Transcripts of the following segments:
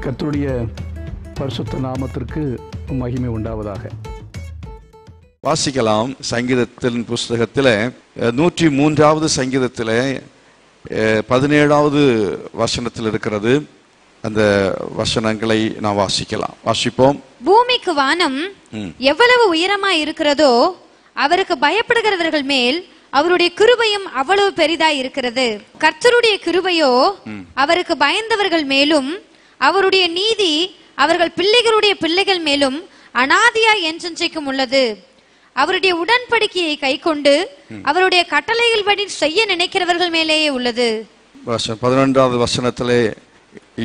கர்த்தருடைய பரிசுத்த நாமத்திற்கு மகிமை உண்டாவதாக. வாசிக்கலாம். சங்கீதத்தின் புஸ்தகத்தில் 103வது சங்கீதத்தில் 17வது வசனத்தில் இருக்கிறது. அந்த வசனங்களை நாம் வாசிக்கலாம். வாசிப்போம். பூமிக்கு வானம் எவ்வளவு உயரமாய் இருக்கிறதோ அவருக்கு பயப்படுகிறவர்கள் மேல் அவருடைய கிருபையும் அவ்வளவு பெரிதாய் இருக்கிறது. கர்த்தருடைய கிருபையோ அவருக்கு பயந்தவர்கள் மேலும் அவருடைய நீதி அவர்கள் பிள்ளைகளுடைய பிள்ளைகள் மேலும் அநாதியாய் என்றென்றைக்கும் உள்ளது. அவருடைய உடன்படிக்கையை கைக்கொண்டு அவருடைய கட்டளைகள்படி செய்ய நினைக்கிறவர்கள் மேலேயே உள்ளது. 11வது வசனத்திலே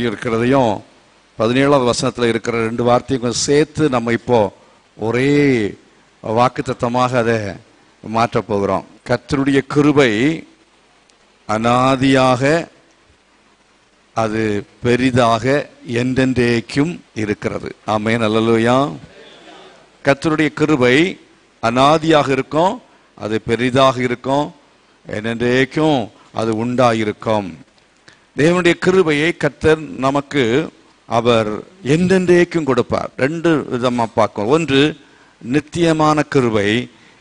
இருக்கிறதையும் 17வது வசனத்தில் இருக்கிற ரெண்டு வார்த்தையும் சேர்த்து நம்ம இப்போ ஒரே வாக்குத்தத்தமாக அதை மாற்றப் போகிறோம். கர்த்தருடைய கிருபை அநாதியாக, அது பெரிதாக, என்றென்றைக்கும் இருக்கிறது. ஆமென், அல்லேலூயா. கர்த்தருடைய கிருபை அநாதியாக இருக்கும், அது பெரிதாக இருக்கும், என்றென்றைக்கும் அது உண்டாயிருக்கும். தேவனுடைய கிருபையை கர்த்தர் நமக்கு அவர் என்றென்றைக்கும் கொடுப்பார். ரெண்டு விதமா பார்க்கும். ஒன்று நித்தியமான கிருபை,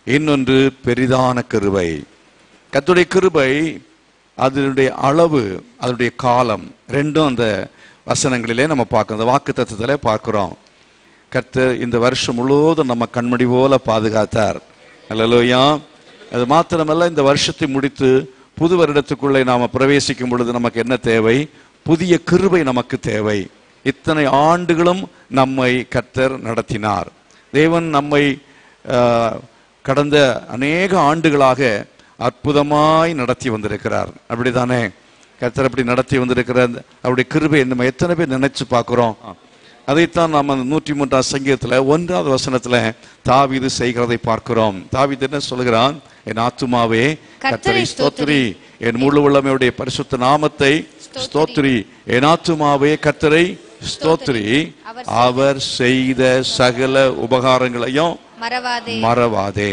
இன்னொன்று பெரிதான கிருபை. கர்த்தருடைய கிருபை அதனுடைய அளவு, அதனுடைய காலம் ரெண்டும் அந்த வசனங்களிலே நம்ம பார்க்கிறோம், அந்த வாக்கு தத்துவத்திலே பார்க்கிறோம். கர்த்தர் இந்த வருஷம் முழுவதும் நம்ம கண்மணி போல பாதுகாத்தார். அல்லேலூயா. அது மாத்திரமல்ல, இந்த வருஷத்தை முடித்து புது வருடத்துக்குள்ளே நாம பிரவேசிக்கும் பொழுது நமக்கு என்ன தேவை? புதிய கிருபை நமக்கு தேவை. இத்தனை ஆண்டுகளும் நம்மை கர்த்தர் நடத்தினார். தேவன் நம்மை கடந்த அநேக ஆண்டுகளாக அற்புதமாய் நடத்தி வந்திருக்கிறார். அப்படித்தானே? கர்த்தர் அப்படி நடத்தி வந்திருக்கிறார். அவருடைய கிருபை நம்ம எத்தனை பேர் நினைச்சு பார்க்கிறோம்? அதைத்தான் நாம் 103ஆம் சங்கீதத்தில் 1வது வசனத்துல தாவீது செய்கிறதை பார்க்கிறோம். தாவீது என்ன சொல்கிறான்? என் ஆத்துமாவே கர்த்தரை ஸ்தோத்திரி, என் முழு உள்ளமையுடைய பரிசுத்த நாமத்தை ஸ்தோத்திரி. என் ஆத்துமாவே கர்த்தரை ஸ்தோத்திரி, அவர் செய்த சகல உபகாரங்களையும் மறவாதே.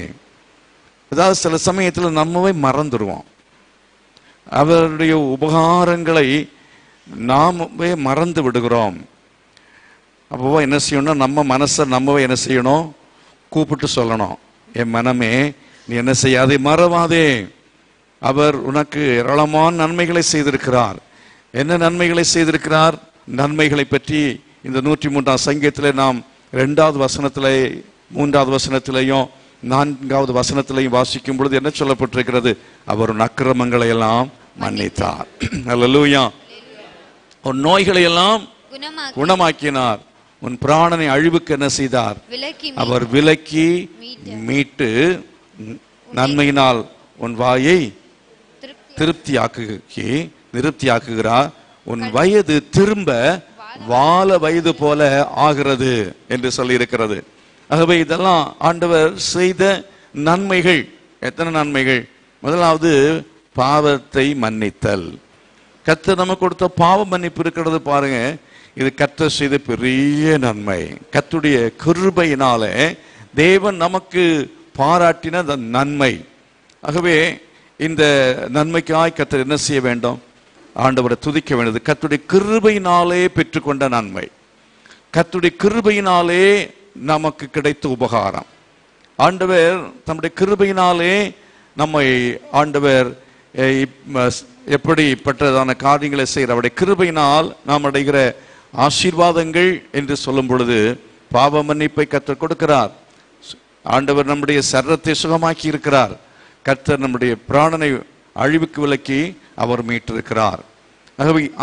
அதாவது சில சமயத்துல நம்மவே மறந்துடுவோம். அவருடைய உபகாரங்களை நாமவே மறந்து விடுகிறோம். அப்போ என்ன செய்யணும்? நம்ம மனசை நம்மவே என்ன செய்யணும்? கூப்பிட்டு சொல்லணும், என் மனமே நீ என்ன செய்யாதே, மறவாதே. அவர் உனக்கு ஏராளமான நன்மைகளை செய்திருக்கிறார். என்ன நன்மைகளை செய்திருக்கிறார்? நன்மைகளை பற்றி இந்த 103ஆம் சங்கீதத்தில் நாம் 2வது வசனத்திலே, 3வது வசனத்திலையும் 4வது வசனத்திலையும் வாசிக்கும் பொழுது என்ன சொல்லப்பட்டிருக்கிறது? அவர் உன் அக்கிரமங்களை எல்லாம் மன்னித்தார். அல்லேலூயா. உன் நோய்களை எல்லாம் குணமாக்கினார். உன் பிராணனை அழிவுக்கு என்ன செய்தார்? அவர் விலக்கி மீட்டு நன்மையினால் உன் வாயை திருப்தியாக்குகிறார். உன் வயது திரும்ப வால வயது போல ஆகிறது என்று சொல்லி இருக்கிறது. ஆகவே இதெல்லாம் ஆண்டவர் செய்த நன்மைகள். எத்தனை நன்மைகள்? முதலாவது பாவத்தை மன்னித்தல். கர்த்தர் நமக்கு கொடுத்த பாவ மன்னிப்பு இருக்கிறது பாருங்க. இது கர்த்தர் செய்த பெரிய நன்மை. கர்த்தருடைய கிருபையினாலே தேவன் நமக்கு பாராட்டின நன்மை. ஆகவே இந்த நன்மைக்காய் கர்த்தர் என்ன செய்ய வேண்டும்? ஆண்டவரை துதிக்க வேண்டியது. கர்த்தருடைய கிருபையினாலே பெற்றுக்கொண்ட நன்மை, கர்த்தருடைய கிருபையினாலே நமக்கு கிடைத்த உபகாரம். ஆண்டவர் தம்முடைய கிருபையினாலே நம்மை ஆண்டவர் எப்படிப்பட்டதான காரியங்களை செய்கிற அவருடைய கிருபையினால் நாம் அடைகிற ஆசீர்வாதங்கள் என்று சொல்லும் பொழுது பாவ மன்னிப்பை கர்த்தர் கொடுக்கிறார். ஆண்டவர் நம்முடைய சரீரத்தை சுகமாக்கி இருக்கிறார். கர்த்தர் நம்முடைய பிராணனை அழிவுக்கு விலக்கி அவர் மீட்டிருக்கிறார்.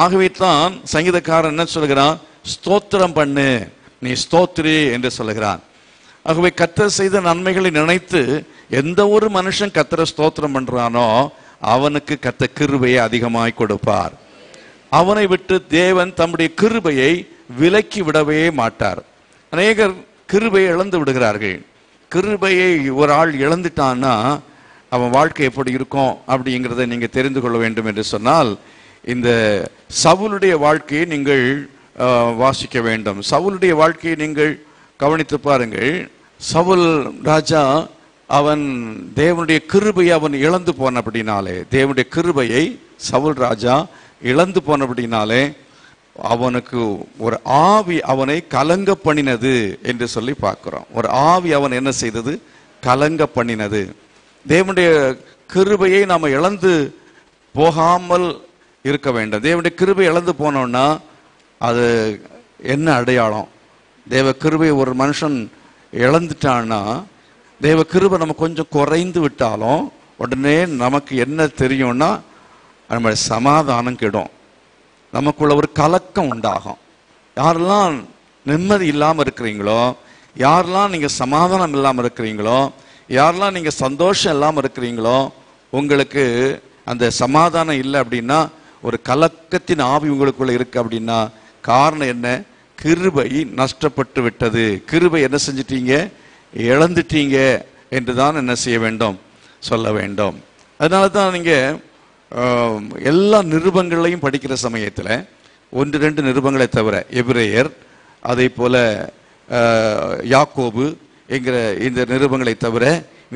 ஆகவே தான் சங்கீதக்காரன் என்ன சொல்கிறான்? ஸ்தோத்திரம் பண்ணு, நீ ஸ்தோத்திரி என்று சொல்லுகிறான். ஆகவே கர்த்தர் செய்த நன்மைகளை நினைத்து எந்த ஒரு மனுஷன் கர்த்தரை ஸ்தோத்திரம் பண்றானோ அவனுக்கு கர்த்தர் கிருபையை அதிகமாய் கொடுப்பார். அவனை விட்டு தேவன் தம்முடைய கிருபையை விலக்கி விடவே மாட்டார். அநேகர் கிருபையை இழந்து விடுகிறார்கள். கிருபையை ஒரு ஆள் இழந்துட்டான்னா அவன் வாழ்க்கை எப்படி இருக்கும் அப்படிங்கிறத நீங்க தெரிந்து கொள்ள வேண்டும் என்று சொன்னால் இந்த சவுலுடைய வாழ்க்கையை நீங்கள் வாசிக்க வேண்டும். சவுலுடைய வாழ்க்கையை நீங்கள் கவனித்து பாருங்கள். சவுல் ராஜா அவன் தேவனுடைய கிருபையை அவன் இழந்து போனபடினாலே, தேவனுடைய கிருபையை சவுல் ராஜா இழந்து போனபடினாலே அவனுக்கு ஒரு ஆவி அவனை கலங்க பண்ணினது என்று சொல்லி பார்க்கிறோம். ஒரு ஆவி அவன் என்ன செய்தது? கலங்க பண்ணினது. தேவனுடைய கிருபையை நாம் இழந்து போகாமல் இருக்க வேண்டும். தேவனுடைய கிருபை இழந்து போனோம்னா அது என்ன அடையாளம்? தேவ கிருபை ஒரு மனுஷன் இழந்துட்டான்னா, தேவ கிருபை நம்ம கொஞ்சம் குறைந்து விட்டாலும் உடனே நமக்கு என்ன தெரியும்னா நம்ம சமாதானம் கெடும், நமக்குள்ள ஒரு கலக்கம் உண்டாகும். யாரெல்லாம் நிம்மதி இல்லாமல் இருக்கிறீங்களோ, யாரெல்லாம் நீங்கள் சமாதானம் இல்லாமல் இருக்கிறீங்களோ, யாரெல்லாம் நீங்கள் சந்தோஷம் இல்லாமல் இருக்கிறீங்களோ, உங்களுக்கு அந்த சமாதானம் இல்லை அப்படின்னா, ஒரு கலக்கத்தின் ஆவி உங்களுக்குள்ள இருக்கு அப்படின்னா காரணம் என்ன? கிருபை நஷ்டப்பட்டு விட்டது. கிருபை என்ன செஞ்சிட்டீங்க? இழந்துட்டீங்க என்று தான் என்ன செய்ய வேண்டும்? சொல்ல வேண்டும். அதனால தான் நீங்கள் எல்லா நிருபங்களையும் படிக்கிற சமயத்தில் 1-2 நிருபங்களை தவிர, எபிரேயர், அதே போல யாக்கோபு என்கிற இந்த நிருபங்களை தவிர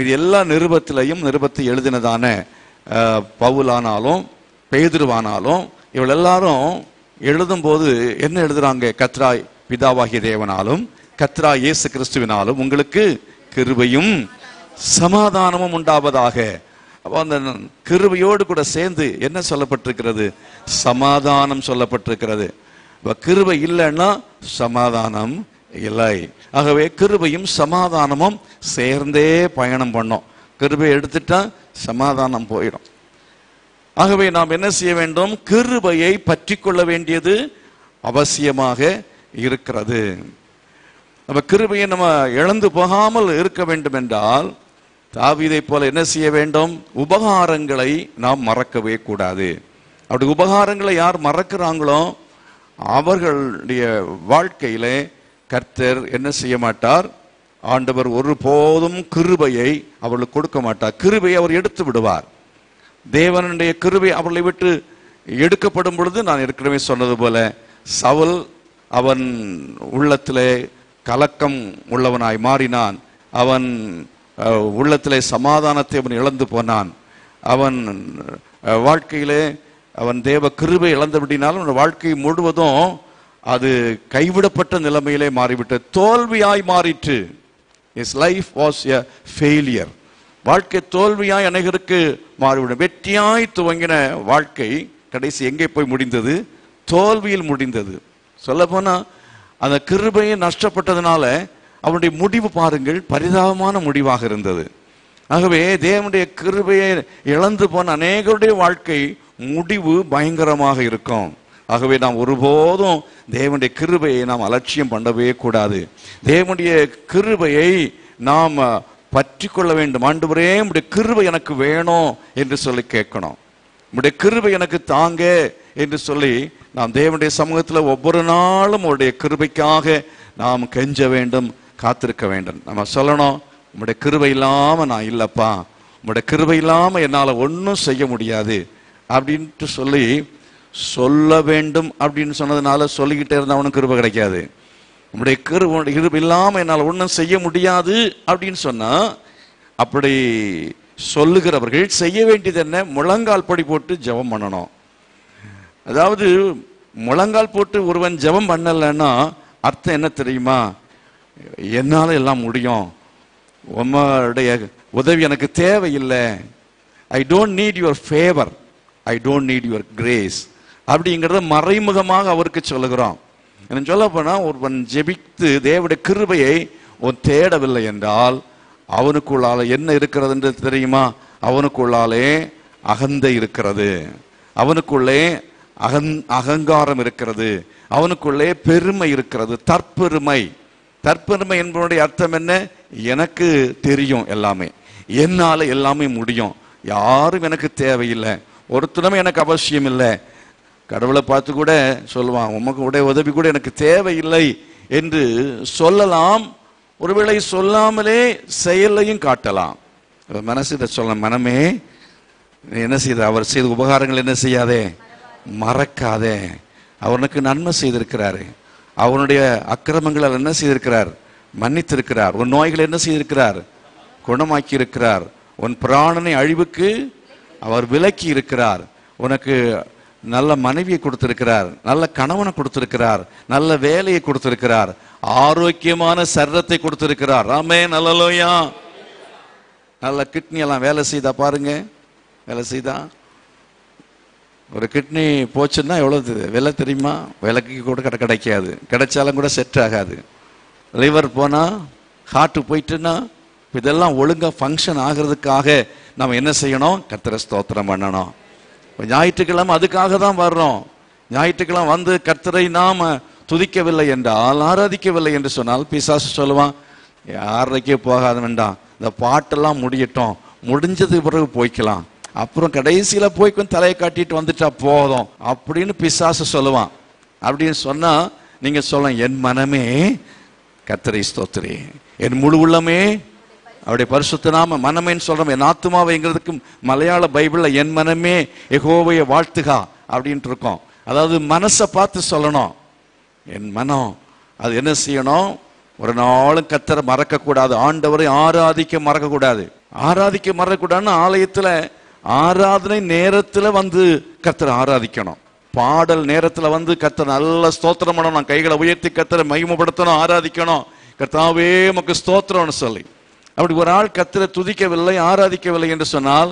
இது எல்லா நிருபத்தை எழுதினதான பவுலானாலும் பேதுருவானாலும் இவள் எல்லாரும் எழுதும்போது என்ன எழுதுறாங்க? கர்த்தராய் பிதாவாகிய தேவனாலும் கர்த்தராய் இயேசு கிறிஸ்துவினாலும் உங்களுக்கு கிருபையும் சமாதானமும் உண்டாவதாக. அப்போ அந்த கிருபையோடு கூட சேர்ந்து என்ன சொல்லப்பட்டிருக்கிறது? சமாதானம் சொல்லப்பட்டிருக்கிறது. கிருபை இல்லைன்னா சமாதானம் இல்லை. ஆகவே கிருபையும் சமாதானமும் சேர்ந்தே பயணம் பண்ணோம். கிருபை எடுத்துட்டா சமாதானம் போயிடும். ஆகவே நாம் என்ன செய்ய வேண்டும்? கிருபையை பற்றி கொள்ள வேண்டியது அவசியமாக இருக்கிறது. நம்ம கிருபையை நம்ம இழந்து போகாமல் இருக்க வேண்டும் என்றால் தாவீதை போல என்ன செய்ய வேண்டும்? உபகாரங்களை நாம் மறக்கவே கூடாது. அப்படி உபகாரங்களை யார் மறக்கிறாங்களோ அவர்களுடைய வாழ்க்கையிலே கர்த்தர் என்ன செய்ய மாட்டார்? ஆண்டவர் ஒருபோதும் கிருபையை அவர்களுக்கு கொடுக்க மாட்டார். கிருபையை அவர் எடுத்து விடுவார். தேவனுடைய கிருபை அவர்களை விட்டு எடுக்கப்படும் பொழுது, நான் ஏற்கனவே சொன்னது போல, சவுல் அவன் உள்ளத்திலே கலக்கம் உள்ளவனாய் மாறினான். அவன் உள்ளத்திலே சமாதானத்தை அவன் இழந்து போனான். அவன் வாழ்க்கையிலே அவன் தேவ கிருபை இழந்தபடினாலும் அவன் வாழ்க்கை முழுவதும் அது கைவிடப்பட்ட நிலைமையிலே மாறிவிட்டது, தோல்வியாய் மாறிற்று. His life was a failure. வாழ்க்கை தோல்வியாய் அநேகருக்கு மாறிவிடும். வெற்றியாய் துவங்கின வாழ்க்கை கடைசி எங்கே போய் முடிந்தது? தோல்வியில் முடிந்தது. சொல்ல போனா அந்த கிருபையை நஷ்டப்பட்டதுனால அவனுடைய முடிவு பாருங்கள், பரிதாபமான முடிவாக இருந்தது. ஆகவே தேவனுடைய கிருபையை இழந்து போன அநேகருடைய வாழ்க்கை முடிவு பயங்கரமாக இருக்கும். ஆகவே நாம் ஒருபோதும் தேவனுடைய கிருபையை நாம் அலட்சியம் பண்ணவே கூடாது. தேவனுடைய கிருபையை நாம் பற்றி கொள்ள வேண்டும். ஆண்டவரே, உம்முடைய கிருபை எனக்கு வேணும் என்று சொல்லி கேட்கணும். உம்முடைய கிருபை எனக்கு தாங்க என்று சொல்லி நாம் தேவனுடைய சமூகத்தில் ஒவ்வொரு நாளும் உடைய கிருபைக்காக நாம் கெஞ்ச வேண்டும், காத்திருக்க வேண்டும். நம்ம சொல்லணும், உம்முடைய கிருபை இல்லாம நான் இல்லப்பா, உம்முடைய கிருபை இல்லாம என்னால் ஒன்றும் செய்ய முடியாது அப்படின்ட்டு சொல்லி சொல்ல வேண்டும். அப்படின்னு சொன்னதுனால சொல்லிக்கிட்டே இருந்தால் அவனுக்கு கிருபை கிடைக்காது. உம்முடைய கிருபை இல்லாமல் என்னால் ஒன்றும் செய்ய முடியாது அப்படின்னு சொன்னா, அப்படி சொல்லுகிறவர்கள் செய்ய வேண்டியது என்ன? முழங்கால் படி போட்டு ஜெபம் பண்ணணும். அதாவது முழங்கால் போட்டு ஒருவன் ஜெபம் பண்ணலைன்னா அர்த்தம் என்ன தெரியுமா? என்னால் எல்லாம் முடியும், உம்முடைய உதவி எனக்கு தேவையில்லை, I don't need your favour, I don't need your grace அப்படிங்கிறத மறைமுகமாக அவருக்கு சொல்லுகிறோம். என்ன சொல்ல போனா, ஒருவன் ஜெபித்து தேவனுடைய கிருபையை தேடவில்லை என்றால் அவனுக்குள்ளால என்ன இருக்கிறது என்று தெரியுமா? அவனுக்குள்ளாலே அகந்தை இருக்கிறது, அவனுக்குள்ளே அகங்காரம் இருக்கிறது, அவனுக்குள்ளே பெருமை இருக்கிறது, தற்பெருமை. தற்பெருமை என்பதனுடைய அர்த்தம் என்ன? எனக்கு தெரியும் எல்லாமே, என்னால எல்லாமே முடியும், யாரும் எனக்கு தேவையில்லை, ஒருத்தருமே எனக்கு அவசியம் இல்லை. கடவுளை பார்த்து கூட சொல்லுவான், உமக்கு உடைய உதவி கூட எனக்கு தேவையில்லை என்று சொல்லலாம். ஒருவேளை சொல்லாமலே செயலையும் காட்டலாம். மனசு இதை சொல்ல, மனமே என்ன செய்த, அவர் செய்த உபகாரங்கள் என்ன செய்யாதே, மறக்காதே. அவனுக்கு நன்மை செய்திருக்கிறாரு, அவனுடைய அக்கிரமங்கள் என்ன செய்திருக்கிறார், மன்னித்திருக்கிறார். உன் நோய்களை என்ன செய்திருக்கிறார், குணமாக்கி இருக்கிறார். உன் பிராணனை அழிவுக்கு அவர் விலக்கி இருக்கிறார். உனக்கு நல்ல மனைவியை கொடுத்திருக்கிறார், நல்ல கணவனை கொடுத்திருக்கிறார், நல்ல வேலையை கொடுத்திருக்கிறார், ஆரோக்கியமான சரீரத்தை கொடுத்திருக்கிறார். ஆமென், அல்லேலூயா. நல்ல கிட்னி எல்லாம் வேலை செய்தா பாருங்க, வேலை செய்தா. ஒரு கிட்னி போச்சுன்னா எவ்வளவு விலை தெரியுமா? விலைக்கு கூட கிடைக்காது, கிடைச்சாலும் கூட செட் ஆகாது. லிவர் போனா, ஹார்ட் போயிட்டுன்னா, இதெல்லாம் ஒழுங்கா ஃபங்க்ஷன் ஆகிறதுக்காக நம்ம என்ன செய்யணும்? கர்த்தரை ஸ்தோத்திரம் பண்ணணும். ஞாயிற்றுக்கிழமை அதுக்காக தான் வர்றோம். ஞாயிற்றுக்கிழமை வந்து கர்த்தரை நாம துதிக்கவில்லை என்றால், ஆராதிக்கவில்லை என்று சொன்னால், பிசாசு சொல்லுவான், யாரைக்கே போகாத வேண்டாம், இந்த பாட்டெல்லாம் முடியட்டும், முடிஞ்சது பிறகு போய்க்கலாம், அப்புறம் கடைசியில போய் கொஞ்சம் தலையை காட்டிட்டு வந்துட்டா போதும் அப்படின்னு பிசாசு சொல்லுவான். அப்படின்னு சொன்னா நீங்க சொல்ல, என் மனமே கர்த்தரை ஸ்தோத்திரி, என் முழு உள்ளமே அவருடைய பரிசுத்த நாம. மனமேன்னு சொல்றோம், என் ஆத்துமாவைங்கிறதுக்கு மலையாள பைபிள்ல என் மனமே யெகோவாவை வாழ்த்துகா அப்படின்ட்டு இருக்கோம். அதாவது மனசை பார்த்து சொல்லணும். என் மனம் அது என்ன செய்யணும்? ஒரு நாளும் கர்த்தரை மறக்க கூடாது, ஆண்டவரை ஆராதிக்க மறக்க கூடாது. ஆராதிக்க மறக்கக்கூடாதுன்னு ஆலயத்துல ஆராதனை நேரத்துல வந்து கர்த்தரை ஆராதிக்கணும். பாடல் நேரத்துல வந்து கர்த்தர் நல்ல ஸ்தோத்திரம் பண்ணணும், கைகளை உயர்த்தி கர்த்தரை மகிமைப்படுத்தணும், ஆராதிக்கணும். கர்த்தாவே உமக்கு ஸ்தோத்திரம்னு சொல்லி. அப்படி ஒரு ஆள் கர்த்தரை துதிக்கவில்லை, ஆராதிக்கவில்லை என்று சொன்னால்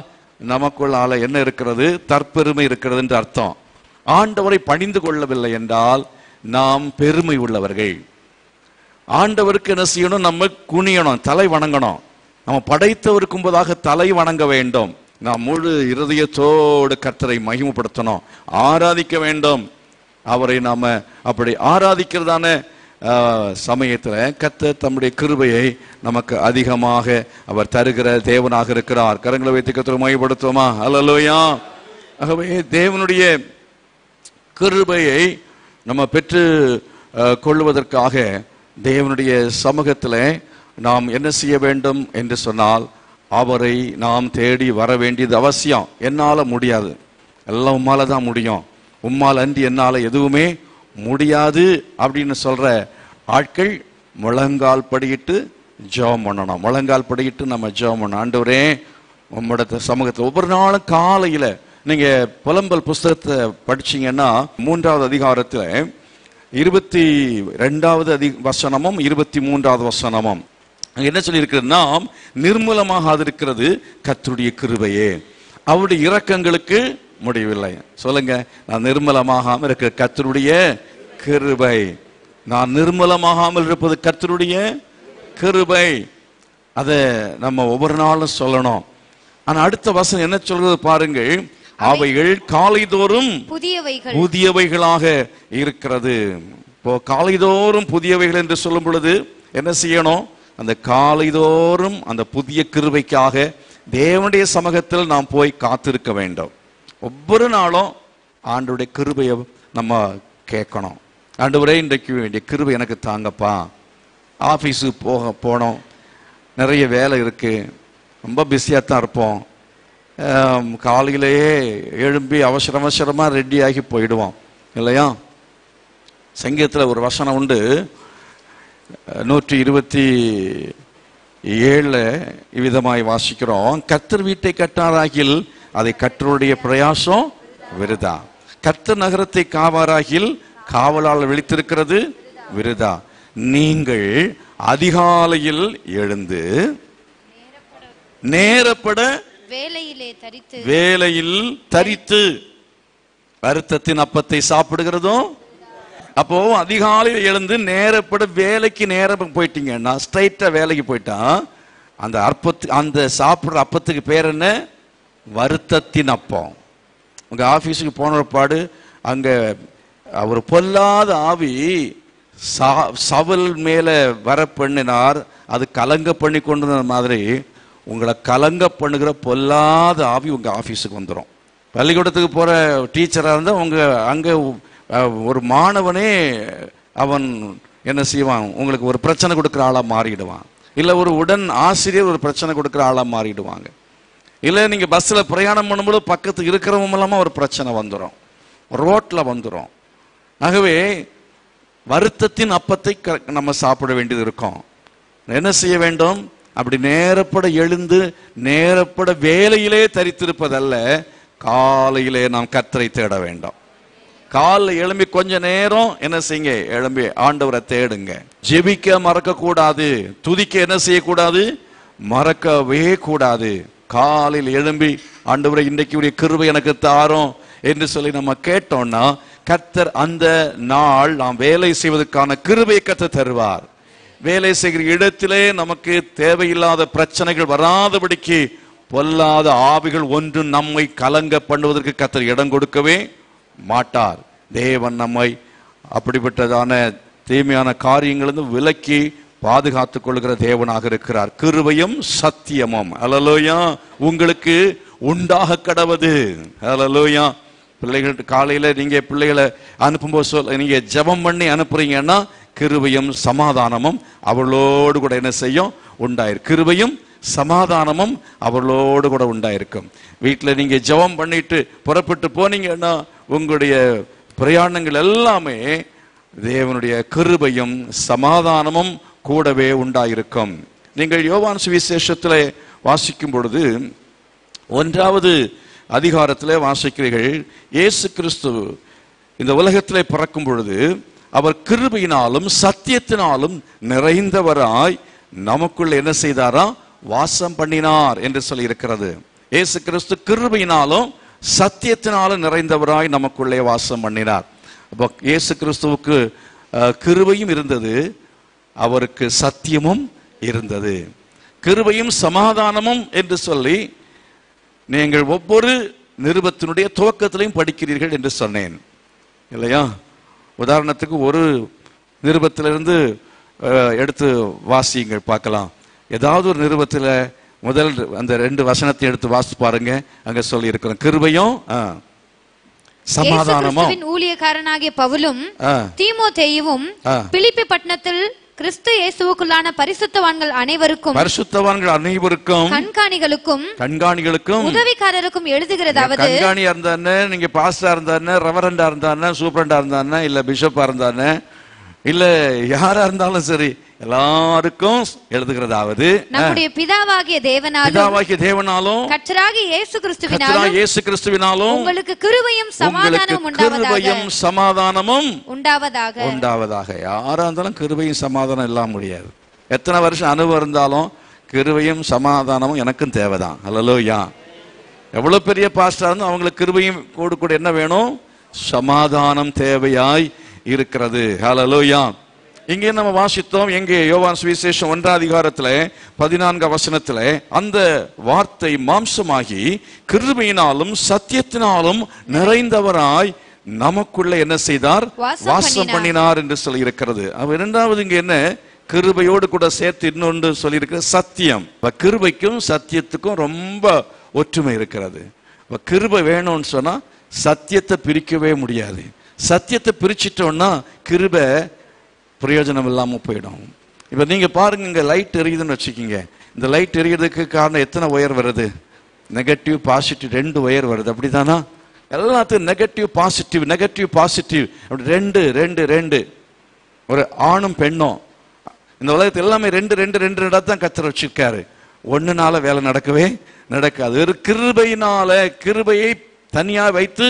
நமக்குள்ளால என்ன இருக்கிறது? தற்பெருமை இருக்கிறது என்று அர்த்தம். ஆண்டவரை பணிந்து கொள்ளவில்லை என்றால் நாம் பெருமை உள்ளவர்கள். ஆண்டவருக்கு என்ன செய்யணும்? நம்ம குனியணும், தலை வணங்கணும். நம்ம படைத்தவருக்கு முன்பதாக தலை வணங்க வேண்டும். நாம் முழு இருதயத்தோடு கர்த்தரை மகிமைப்படுத்தணும், ஆராதிக்க வேண்டும். அவரை நாம அப்படி ஆராதிக்கிறதான சமயத்துல கர்த்தர் தம்முடைய கிருபையை நமக்கு அதிகமாக அவர் தருகிற தேவனாக இருக்கிறார். கரங்களை வைத்து கர்த்தரை மகிமைப்படுத்துவோமா? அல்லேலூயா. ஆகவே தேவனுடைய கிருபையை நம்ம பெற்று கொள்வதற்காக தேவனுடைய சமூகத்தில் நாம் என்ன செய்ய வேண்டும் என்று சொன்னால், அவரை நாம் தேடி வர வேண்டியது அவசியம். என்னால முடியாது, எல்லாம் உம்மால தான் முடியும், உம்மால் அன்றி என்னால எதுவுமே முடியாது அப்படின்னு சொல்ற ஆட்கள் முழங்கால் படியிட்டு ஜெபம் பண்ணணும். முழங்கால் படியிட்டு நம்ம ஜெபம் பண்ணணும். ஆண்டவரே உம்மோட சமூகத்தில் ஒவ்வொரு நாளும் காலையில நீங்க புலம்பல் புஸ்தகத்தை படிச்சீங்கன்னா 3வது அதிகாரத்துல 22வது வசனமும் 23வது வசனமும் என்ன சொல்லி இருக்கிறது? நாம் நிர்மூலமாக இருக்கிறது கர்த்தருடைய கிருபையே, அவருடைய இரக்கங்களுக்கு முடியவில்லை. சொல்லுங்க, நான் நிர்மலமாகாமல் இருக்க கர்த்தருடைய கிருபை. நான் நிர்மலமாகாமல் இருப்பது கர்த்தருடைய கிருபை. அதை நம்ம ஒவ்வொரு நாளும் சொல்லணும். ஆனா அடுத்த வசனம் என்ன சொல்றது பாருங்கள், அவைகள் காலைதோறும் புதியவைகளாக இருக்கிறது. இப்போ காலைதோறும் புதியவைகள் என்று சொல்லும் பொழுது என்ன செய்யணும்? அந்த காலைதோறும் அந்த புதிய கிருபைக்காக தேவனுடைய சமூகத்தில் நாம் போய் காத்திருக்க வேண்டும். ஒவ்வொரு நாளும் ஆண்டவருடைய கிருபையை நம்ம கேட்கணும். ஆண்டவரே இன்றைக்கு வேண்டிய கிருபை எனக்கு தாங்கப்பா. ஆஃபீஸுக்கு போனோம், நிறைய வேலை இருக்கு, ரொம்ப பிஸியாக தான் இருப்போம். காலையிலேயே எழும்பி அவசரமாக ரெடி ஆகி போயிடுவோம் இல்லையா? சங்கீதத்தில் ஒரு வசனம் உண்டு, 127 இவ்விதமாய் வாசிக்கிறோம், கர்த்தர் வீட்டை கட்டாராகில் அதை கர்த்தருடைய பிரயாசம் விருதா, கர்த்தர் நகரத்தை காவாராகில் காவலால் விழித்திருக்கிறது விருதா. நீங்கள் அதிகாலையில் எழுந்து நேரப்பட வேலையில் தரித்து வருத்தத்தின் அப்பத்தை சாப்பிடுகிறதும். அப்போ அதிகாலையில் எழுந்து நேரப்பட வேலைக்கு நேரம் போயிட்டீங்கன்னா, ஸ்ட்ரைட்டா வேலைக்கு போயிட்டா, அந்த சாப்பிடுற அப்பத்துக்கு பேர் என்ன? வருத்தத்தின் அப்பம். உங்க ஆபீஸுக்கு போன பாடு அங்க ஒரு பொல்லாத ஆவி சவல் மேல வர பண்ணினார், அது கலங்க பண்ணி கொண்டு மாதிரி உங்களை கலங்க பண்ணுகிற பொல்லாத ஆவி உங்க ஆபீஸுக்கு வந்துடும். பள்ளிக்கூடத்துக்கு போற டீச்சரா இருந்தா உங்க அங்க ஒரு மாணவனே அவன் என்ன செய்வான்? உங்களுக்கு ஒரு பிரச்சனை கொடுக்குற ஆளா மாறிடுவான். இல்ல ஒரு உடன் ஆசிரியர் ஒரு பிரச்சனை கொடுக்குற ஆளா மாறிடுவாங்க. இல்ல நீங்க பஸ்ல பிரயாணம் பண்ணும்போது பக்கத்துக்கு இருக்கிறவங்க மூலமா ஒரு பிரச்சனை வந்துடும், ரோட்ல வந்துடும். ஆகவே வருத்தத்தின் அப்பத்தை நம்ம சாப்பிட வேண்டியது இருக்கும். என்ன செய்ய வேண்டும்? அப்படி நேரப்பட எழுந்து நேரப்பட வேலையிலே தரித்திருப்பதல்ல, காலையிலே நாம் கர்த்தரை தேட வேண்டும். காலைல எழும்பி கொஞ்ச நேரம் என்ன செய்யுங்க, எழும்பி ஆண்டவரை தேடுங்க. ஜெபிக்க மறக்க கூடாது, துதிக்க என்ன செய்யக்கூடாது, மறக்கவே கூடாது. காலையில் எழும்பி ஆண்டவரை இன்றைக்கு உடைய கிருபை எனக்கு தாரும் என்று சொல்லி நம்ம கேட்டோம்னா கர்த்தர் அந்த நாள் நாம் வேலை செய்வதற்கான கிருபையை கர்த்தர் தருவார். வேலை செய்கிற இடத்திலே நமக்கு தேவையில்லாத பிரச்சனைகள் வராதபடிக்கு பொல்லாத ஆவிகள் ஒன்றும் நம்மை கலங்க பண்ணுவதற்கு கர்த்தர் இடம் கொடுக்கவே மாட்டார். தேவன் நம்மை அப்படிப்பட்டதான தீமையான காரியங்களிலிருந்து விலக்கி பாதுகாத்துக் கொள்கிற தேவனாக இருக்கிறார். கிருபையும் சத்தியமும் அல்லேலூயா உங்களுக்கு உண்டாக கடவது. அல்லேலூயா. பிள்ளைகள் காலையில நீங்க பிள்ளைகளை அனுப்பும்போது நீங்க ஜெபம் பண்ணி அனுப்புறீங்கன்னா கிருபையும் சமாதானமும் அவர்களோடு கூட என்ன செய்யும், உண்டாயிருக்கு. கிருபையும் சமாதானமும் அவர்களோடு கூட உண்டாயிருக்கும். வீட்டில் நீங்க ஜெபம் பண்ணிட்டு புறப்பட்டு போனீங்கன்னா உங்களுடைய பிரயாணங்கள் எல்லாமே தேவனுடைய கிருபையும் சமாதானமும் கூடவே உண்டாயிருக்கும். நீங்கள் யோவான் சுவிசேஷத்திலே வாசிக்கும் பொழுது 1வது அதிகாரத்திலே வாசிக்கிறீர்கள், இயேசு கிறிஸ்து இந்த உலகத்திலே பிறக்கும் பொழுது அவர் கிருபையினாலும் சத்தியத்தினாலும் நிறைந்தவராய் நமக்குள்ள என்ன செய்தாரா, வாசம் பண்ணினார் என்று சொல்லி இருக்கிறது. இயேசு கிறிஸ்து கிருபையினாலும் சத்தியத்தினாலும் நிறைந்தவராய் நமக்குள்ளே வாசம் பண்ணினார். அப்போ இயேசு கிறிஸ்துவுக்கு கிருபையும் இருந்தது, அவருக்கு சத்தியமும் இருந்தது. கிருபையும் சமாதானமும் என்று சொல்லி நீங்கள் ஒவ்வொரு நிருபத்தினுடைய துவக்கத்திலையும் படிக்கிறீர்கள் என்று சொன்னேன் இல்லையா? உதாரணத்துக்கு ஒரு நிருபத்திலிருந்து எடுத்து வாசியுங்கள் பார்க்கலாம். ஏதாவது ஒரு நிருபத்தில் முதல் அந்த 2 வசனத்தை எடுத்து வாசித்து பாருங்க. அங்க சொல்லி இருக்கிறோம் கிருபையும் சமாதானமும். ஊழியக்காரனாகிய பவுலும் தீமோத்தேயுவும் பிலிப்பி பட்டணத்தில் கிறிஸ்து இயேசுவுக்குள்ளான பரிசுத்தவான்கள் அனைவருக்கும் கண்காணிகளுக்கும் உதவிக்காரருக்கும் எழுதுகிறதாவது, கண்காணியா இருந்தானே, நீங்க பாஸ்டா இருந்தானே, ரெவரண்டா இருந்தானே, சூப்பரண்டா இருந்தானே, இல்ல பிஷப்பா இருந்தானே, இல்ல யாரா இருந்தாலும் சரி எல்லாருக்கும் எழுதுகிறதாவது நம்முடைய பிதாவாகிய தேவனாலும் கர்த்தராகிய இயேசு கிறிஸ்துவினாலும் உங்களுக்கு கிருபையும் சமாதானமும் உண்டாவதாக. யாரா இருந்தாலும் கிருபையும் சமாதானம் இல்லாம முடியாது. எத்தனை வருஷம் அனுபவம் இருந்தாலும் கிருபையும் சமாதானமும் எனக்கும் தேவைதான். அல்லேலூயா. எவ்வளவு பெரிய பாஸ்டரா இருந்தாலும் அவங்களுக்கு கிருபையும் கூட என்ன வேணும், சமாதானம் தேவையாய் இருக்கிறது. ஹல்லேலூயா. இங்கே நம்ம வாசித்தோம், எங்கே யோவான் சுவிசேஷம் 1வது அதிகாரத்திலே 14வது வசனத்திலே அந்த வார்த்தை மாம்சமாகி கிருபையினாலும் சத்தியத்தினாலும் நிறைந்தவராய் நமக்குள்ள என்ன செய்தார், வாசம் பண்ணினார் என்று சொல்லி இருக்கிறது. இரண்டாவது இங்க என்ன, கிருபையோடு கூட சேர்த்து இன்னொன்று சொல்லி இருக்கிற சத்தியம். கிருபைக்கும் சத்தியத்துக்கும் ரொம்ப ஒற்றுமை இருக்கிறது. கிருபை வேணும்னு சொன்னா சத்தியத்தை பிரிக்கவே முடியாது. சத்தியத்தை பிரிச்சிட்டோம்னா கிருபை பிரயோஜனம் இல்லாமல் போயிடும். இப்போ நீங்கள் பாருங்க, இங்கே லைட் எரியுதுன்னு வச்சுக்கிங்க. இந்த லைட் எரியறதுக்கு காரணம் எத்தனை ஒயர் வருது, நெகட்டிவ் பாசிட்டிவ் 2 ஒயர் வருது, அப்படிதானா? எல்லாத்துக்கும் நெகட்டிவ் பாசிட்டிவ் அப்படி 2 ஒரு ஆணும் பெண்ணும். இந்த உலகத்தில் எல்லாமே 2 தான் கர்த்தர் வச்சிருக்காரு. ஒன்றுனால வேலை நடக்காது. ஒரு கிருபையினால, கிருபையை தனியாக வைத்து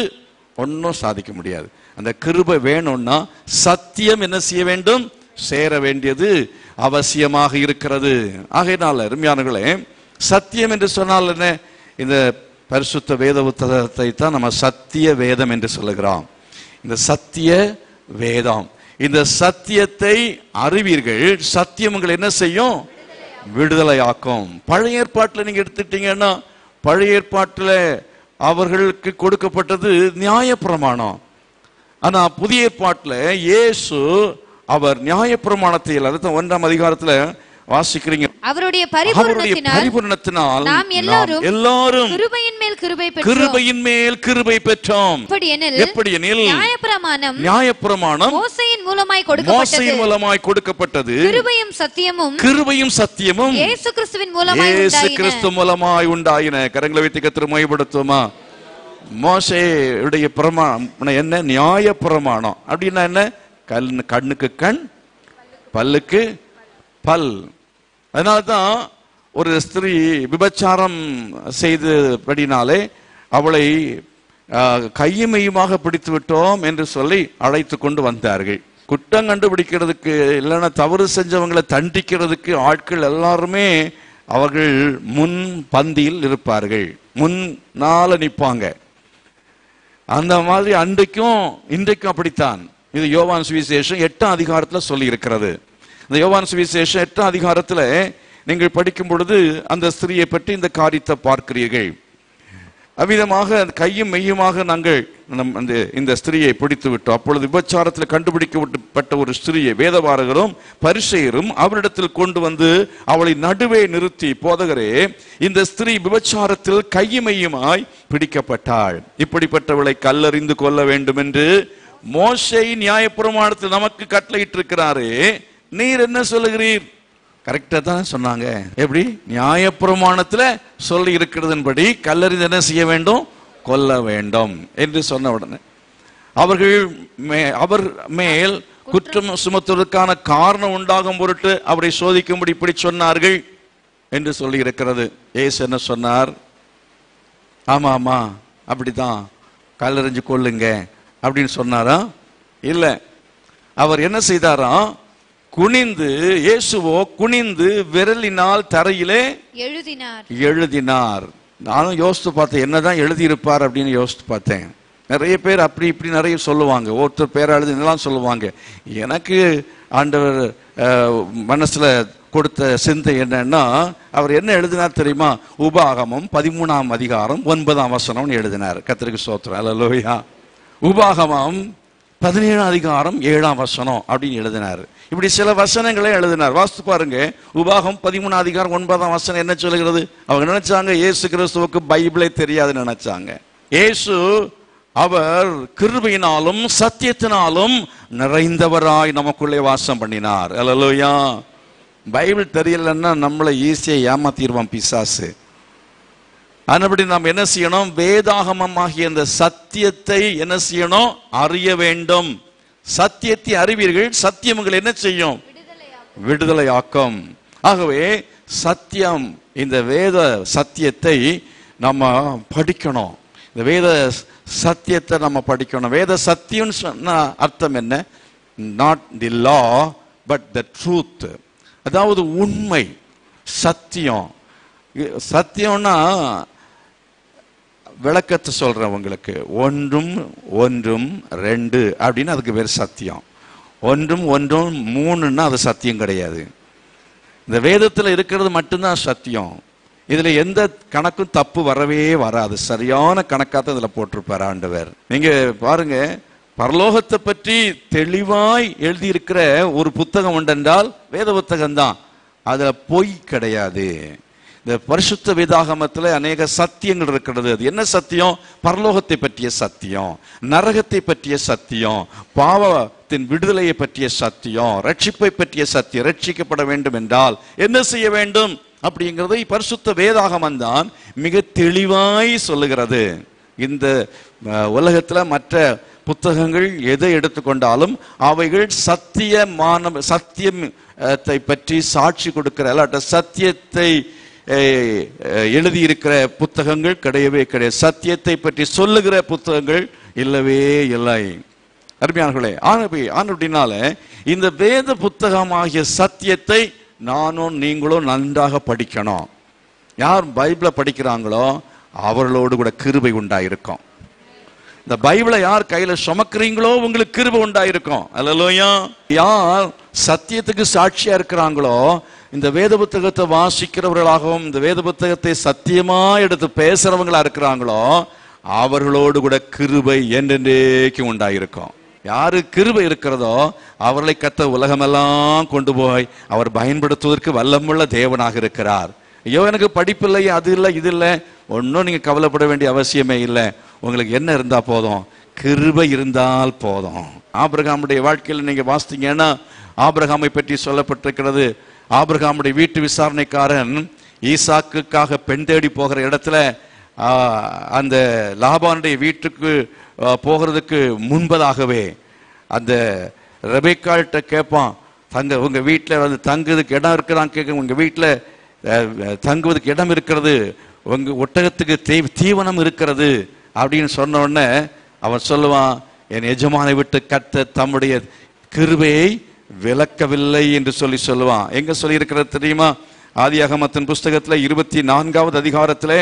ஒன்றும் சாதிக்க முடியாது. அந்த கிருபை வேணும்னா சத்தியம் என்ன செய்ய வேண்டும், சேர வேண்டியது அவசியமாக இருக்கிறது. ஆகையினால அருமையானவர்களே, சத்தியம் என்று சொன்னால் என்ன, இந்த பரிசுத்த வேத புத்தகத்தை தான் நம்ம சத்திய வேதம் என்று சொல்லுகிறோம். இந்த சத்திய வேதம், இந்த சத்தியத்தை அறிவீர்கள், சத்தியம் உங்களை என்ன செய்யும், விடுதலையாக்கும். பழைய ஏற்பாட்டில் நீங்க எடுத்துட்டீங்கன்னா, பழைய ஏற்பாட்டில் அவர்களுக்கு கொடுக்கப்பட்டது நியாயப்பிரமாணம். ஆனா புதிய ஏற்பாட்டில் இயேசு அவர் நியாயப்பிரமாணத்தை 1ஆம் அதிகாரத்துல வாசிக்கிறீங்க, அவருடைய பரிபூரணத்தினால் நாம் எல்லாரும் கிருபையின் மேல் கிருபை பெற்றோம். எப்படியெனில் நியாயப்பிரமாணம் மோசேயின் மூலமாய் கொடுக்கப்பட்டது, கிருபையும் சத்தியமும் இயேசு கிறிஸ்து மூலமாய் உண்டாயின. கரங்களை வைத்து கர்த்தரை மகிமைப்படுத்துவோமா? மோசேயுடைய பிரமாணம் என்ன, நியாய பிரமாணம் அப்படின்னா என்ன, கண்ணுக்கு கண், பல்லுக்கு பல். அதனால்தான் ஒரு ஸ்திரீ விபச்சாரம் செய்தபடினாலே அவளை கையுமையுமாக பிடித்து விட்டோம் என்று சொல்லி அழைத்து கொண்டு வந்தார்கள். குற்றம் கண்டுபிடிக்கிறதுக்கு இல்லைன்னா தவறு செஞ்சவங்களை தண்டிக்கிறதுக்கு ஆட்கள் எல்லாருமே அவர்கள் முன் பந்தியில் இருப்பார்கள், முன்னால நிற்பாங்க. அந்த மாதிரி அன்றைக்கும் இன்றைக்கும் அப்படித்தான். இது யோவான் சுவிசேஷம் 8ஆம் அதிகாரத்தில் சொல்லி இருக்கிறது. இந்த யோவான் சுவிசேஷம் 8ஆம் அதிகாரத்தில் நீங்கள் படிக்கும் பொழுது அந்த ஸ்திரியை பற்றி இந்த காரியத்தை பார்க்கிறீர்கள். அவ்விதமாக கையும் மெய்யுமாக நாங்கள் இந்த ஸ்திரியை பிடித்து விட்டோம். அப்பொழுது விபச்சாரத்தில் கண்டுபிடிக்கப்பட்ட ஒரு ஸ்திரியை வேதபாரகரும் பரிசேயரும் அவரிடத்தில் கொண்டு வந்து அவளை நடுவே நிறுத்தி, போதகரே, இந்த ஸ்திரீ விபச்சாரத்தில் கையும் மெய்யுமாய் பிடிக்கப்பட்டாள், இப்படிப்பட்டவளை கல்லறிந்து கொள்ள வேண்டும் என்று மோசே நியாயப்பிரமாணத்தில் நமக்கு கட்டளையிட்டிருக்கிறாரே, நீர் என்ன சொல்லுகிறீர்? கரெக்டா தான் சொன்னாங்க. எப்படி? நியாயப்பிரமாணத்துல சொல்லி இருக்கிறதன்படி கல்லறிந்து என்ன செய்ய வேண்டும்? கொல்ல வேண்டும் என்று சொன்ன உடனே அவர் மேல் குற்றம் சுமத்துவதற்கான காரணம் உண்டாகும் பொருட்டு அவரை சோதிக்கும்படி இப்படி சொன்னார்கள் என்று சொல்லி இருக்கிறது. இயேசு என்ன சொன்னார்? ஆமா ஆமா அப்படிதான், கல்லறிஞ்சு கொள்ளுங்க அப்படின்னு சொன்னாரா? இல்ல, அவர் என்ன செய்தாராம்? குனிந்து, இயேசுவோ குனிந்து விரலினால் தரையிலே எழுதினார். நானும் யோசித்து பார்த்தேன், என்னதான் எழுதியிருப்பார் அப்படின்னு யோசித்து பார்த்தேன். நிறைய பேர் அப்படி இப்படி நிறைய சொல்லுவாங்க, ஒருத்தர் பேர் எழுதினலாம் சொல்லுவாங்க. எனக்கு ஆண்டவர் மனசுல கொடுத்த சிந்தை என்னன்னா, அவர் என்ன எழுதினார் தெரியுமா? உபாகமம் 13ஆம் அதிகாரம் 9ஆம் வசனம் எழுதினார். கர்த்தருக்கு ஸ்தோத்திரம், அல்லேலூயா. உபாகமம் 17ஆம் அதிகாரம் 7ஆம் வசனம் அப்படின்னு எழுதினார். இப்படி சில வசனங்களே எழுதினார். வாசித்து பாருங்க. உபாகம் 13ஆம் அதிகாரம் 9ஆம் வசனம் என்ன சொல்லுகிறது? அவங்க நினைச்சாங்க இயேசு கிறிஸ்துவுக்கு பைபிளே தெரியாதுன்னு நினைச்சாங்க. இயேசு அவர் கிருபையினாலும் சத்தியத்தினாலும் நிறைந்தவராய் நமக்குள்ளே வாசம் பண்ணினார். அல்லேலூயா. பைபிள் தெரியலன்னா நம்மளை ஈஸியா ஏமாத்திடுவான் பிசாசு. அதன்படி நாம் என்ன செய்யணும்? வேதாகமமாகிய இந்த சத்தியத்தை என்ன செய்யணும்? அறிய வேண்டும். சத்தியத்தை அறிவீர்கள், சத்தியம் உங்களை என்ன செய்யும்? விடுதலையாக்கும். ஆகவே சத்தியம், இந்த வேத சத்தியத்தை நம்ம படிக்கணும். இந்த வேத சத்தியத்தை நம்ம படிக்கணும். வேத சத்தியம் சொன்ன அர்த்தம் என்ன? Not the law but the truth, அதாவது உண்மை, சத்தியம். சத்தியம்னா விளக்கத்தை சொல்றேன் உங்களுக்கு. ஒன்றும் ஒன்றும் 2 அப்படின்னு அதுக்கு பேர் சத்தியம். ஒன்றும் ஒன்றும் 3ன்னா அது சத்தியம் கிடையாது. இந்த வேதத்தில் இருக்கிறது மட்டும்தான் சத்தியம். இதுல எந்த கணக்கும் தப்பு வரவே வராது. சரியான கணக்காத்தான் இதுல போட்டிருப்பார் ஆண்டவர். நீங்க பாருங்க, பரலோகத்தை பற்றி தெளிவாய் எழுதியிருக்கிற ஒரு புத்தகம் உண்டென்றால் வேத புத்தகம் தான். அதுல பொய் கிடையாது. இந்த பரிசுத்த வேதாகமத்தில் அநேக சத்தியங்கள் இருக்கிறது. அது என்ன சத்தியம்? பரலோகத்தை பற்றிய சத்தியம், நரகத்தை பற்றிய சத்தியம், பாவத்தின் விடுதலையை பற்றிய சத்தியம், ரட்சிப்பை பற்றிய சத்தியம். ரட்சிக்கப்பட வேண்டும் என்றால் என்ன செய்ய வேண்டும் அப்படிங்கிறதை பரிசுத்த வேதாகமம் தான் மிக தெளிவாய் சொல்லுகிறது. இந்த உலகத்துல மற்ற புத்தகங்கள் எதை எடுத்துக்கொண்டாலும் அவைகள் சத்தியத்தை பற்றி சாட்சி கொடுக்கிற அல்லாட்ட சத்தியத்தை எழுதியிருக்கிற புத்தகங்கள் கிடையவே கிடையாது. சத்தியத்தை பற்றி சொல்லுகிற புத்தகங்கள் இல்லவே இல்லை. அருமையானவர்களே, அப்படினால இந்த வேத புத்தகமாகிய சத்தியத்தை நானும் நீங்களும் நன்றாக படிக்கணும். யார் பைபிளை படிக்கிறாங்களோ அவர்களோடு கூட கிருபை உண்டாயிருக்கும். இந்த பைபிளை யார் கையில சுமக்கிறீங்களோ உங்களுக்கு கிருபை உண்டாயிருக்கும். அல்லேலூயா. யார் சத்தியத்துக்கு சாட்சியா இருக்கிறாங்களோ, இந்த வேத புத்தகத்தை வாசிக்கிறவர்களாகவும் இந்த வேத புத்தகத்தை சத்தியமா எடுத்து பேசுறவங்களா இருக்கிறாங்களோ அவர்களோடு கூட கிருபை என்றென்றைக்கும் உண்டாயிருக்கும். யாரு கிருபை இருக்கிறதோ அவர்களை கர்த்தர் உலகமெல்லாம் கொண்டு போய் அவர் பயன்படுத்துவதற்கு வல்லமுள்ள தேவனாக இருக்கிறார். ஐயோ எனக்கு படிப்பு இல்லை, அது இல்லை, இது இல்லை, ஒன்றும் நீங்க கவலைப்பட வேண்டிய அவசியமே இல்லை. உங்களுக்கு என்ன இருந்தா போதும்? கிருபை இருந்தால் போதும். ஆபிரகாமுடைய வாழ்க்கையில் நீங்க வாசித்தீங்கன்னா ஆபிரகாமை பற்றி சொல்லப்பட்டிருக்கிறது. ஆபிரகாமுடைய வீட்டு விசாரணைக்காரன் ஈசாக்குக்காக பெண் தேடி போகிற இடத்துல அந்த லாபானுடைய வீட்டுக்கு போகிறதுக்கு முன்பதாகவே அந்த ரெபெக்காள்கிட்ட கேட்பான், உங்க வீட்டில் வந்து தங்குறதுக்கு இடம் இருக்குதான்னு கேட்க, உங்க வீட்டில் தங்குவதற்கு இடம் இருக்கிறது, உங்க ஒட்டகத்துக்கு தீவனம் இருக்கிறது அப்படின்னு சொன்ன உடனே அவன் சொல்லுவான், என் எஜமானை விட்டு கர்த்தர் தம்முடைய கிருபையை விலக்கவில்லை என்று சொல்லுவான். எங்க சொல்லி இருக்கிறது தெரியுமா? ஆதியாகமத்தின் புஸ்தகத்துல 24வது அதிகாரத்திலே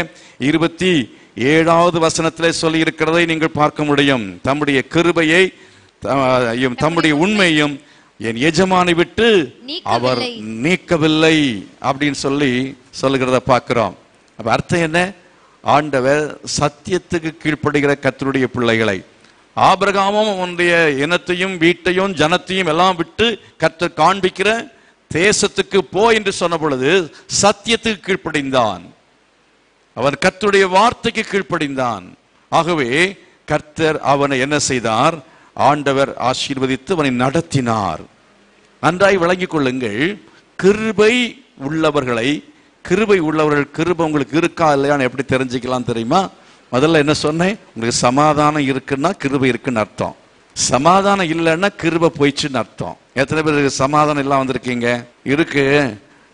27வது வசனத்திலே சொல்லி இருக்கிறதை நீங்கள் பார்க்க முடியும். தம்முடைய கிருபையை தம்முடைய உண்மையும் என் எஜமானை விட்டு அவர் நீக்கவில்லை அப்படின்னு சொல்லுகிறத பார்க்கிறோம். அப்ப அர்த்தம் என்ன? ஆண்டவர் சத்தியத்துக்கு கீழ்ப்படுகிற கர்த்தருடைய பிள்ளைகளை, ஆபிரகாமும் அவனுடைய இனத்தையும் வீட்டையும் ஜனத்தையும் எல்லாம் விட்டு கர்த்தர் காண்பிக்கிற தேசத்துக்கு போ என்று சொன்ன பொழுது சத்தியத்துக்கு கீழ்ப்படிந்தான். அவன் கர்த்தருடைய வார்த்தைக்கு கீழ்ப்படிந்தான். ஆகவே கர்த்தர் அவனை என்ன செய்தார்? ஆண்டவர் ஆசீர்வதித்து அவனை நடத்தினார். நன்றாய் விளங்கிக் கொள்ளுங்கள். கிருபை உள்ளவர்கள் கிருபை உங்களுக்கு இருக்கா இல்லையான்னு எப்படி தெரிஞ்சுக்கலாம் தெரியுமா? முதல்ல என்ன சொன்னேன்? உங்களுக்கு சமாதானம் இருக்குன்னா கிருபை இருக்குன்னு அர்த்தம். சமாதானம் இல்லைன்னா கிருபை போயிடுச்சுன்னு அர்த்தம். எத்தனை பேருக்கு சமாதானம் எல்லாம் வந்திருக்கீங்க? இருக்கு,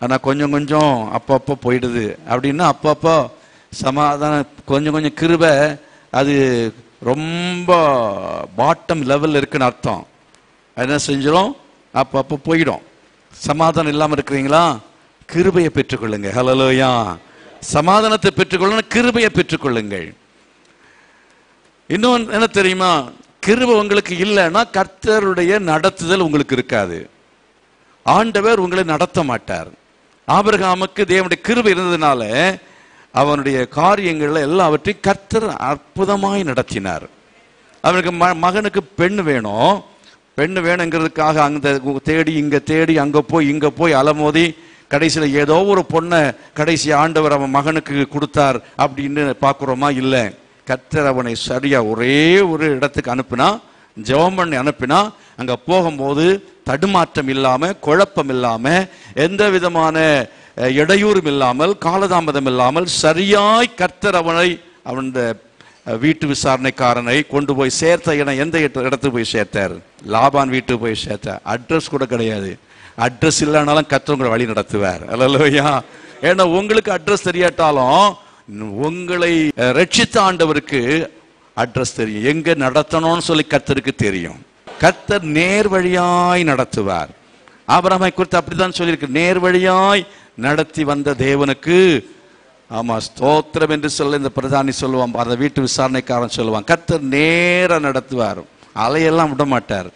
ஆனா கொஞ்சம் கொஞ்சம் அப்பப்போ போயிடுது அப்படின்னா அப்பப்போ சமாதானம் கொஞ்சம் கொஞ்சம் கிருபை அது ரொம்ப பாட்டம் லெவல் இருக்குன்னு அர்த்தம். என்ன செஞ்சிடும்? அப்பப்போ போயிடும். சமாதானம் இல்லாமல் இருக்கிறீங்களா? கிருபையை பெற்றுக்கொள்ளுங்க. ஹல்லேலூயா. சமாதானத்தை பெற்றுக்கொள்ளணும், கிருபையை பெற்றுக்கொள்ளுங்கள். இன்னொன்று என்ன தெரியுமா? கிருபை உங்களுக்கு இல்லைன்னா கர்த்தருடைய நடத்துதல் உங்களுக்கு இருக்காது. ஆண்டவர் உங்களை நடத்த மாட்டார். ஆபிரகாமுக்கு தேவனுடைய கிருபை இருந்ததுனால அவனுடைய காரியங்கள்ல எல்லாவற்றையும் கர்த்தர் அற்புதமாய் நடத்தினார். அவனுக்கு மகனுக்கு பெண் வேணுங்கிறதுக்காக அங்க தேடி இங்க தேடி அங்க போய் அலமோதி கடைசியில் ஏதோ ஒரு பொண்ணை கடைசி ஆண்டவர் அவன் மகனுக்கு கொடுத்தார் அப்படின்னு பார்க்குறோமா? இல்லை. கர்த்தர் அவனை சரியா ஒரே ஒரு இடத்துக்கு அனுப்பினா, ஜெபம் பண்ணி அனுப்பினா, அங்க போகும்போது தடுமாற்றம் இல்லாம, குழப்பம் இல்லாம, எந்த விதமான இடையூறும் இல்லாமல், காலதாமதம் இல்லாமல் சரியாய் கர்த்தர் அவன் வீட்டு விசாரணைக்காரனை கொண்டு போய் சேர்த்த இடம் எந்த இடத்துக்கு போய் சேர்த்தார்? லாபான் வீட்டுக்கு போய் சேர்த்தார். அட்ரஸ் கூட கிடையாது. அட்ரஸ் இல்லைனாலும் கர்த்தர் உங்களை வழி நடத்துவார். அல்லேலூயா. ஏன்னா உங்களுக்கு அட்ரஸ் தெரியாட்டாலும் உங்களை ரட்சித்த ஆண்டவருக்கு அட்ரஸ் தெரியும், எங்க நடத்தணும்னு சொல்லி கர்த்தருக்கு தெரியும். கர்த்தர் நேர் வழியாய் நடத்துவார். ஆபிரகாமை குறித்து அப்படித்தான் சொல்லியிருக்கு, நேர் வழியாய் நடத்தி வந்த தேவனுக்கு ஆமா ஸ்தோத்திரம் என்று சொல்ல இந்த பிரதானி சொல்லுவான், அந்த வீட்டு விசாரணைக்காரன் சொல்லுவான், கர்த்தர் நேர நடத்துவார், அலையெல்லாம் விட மாட்டார்.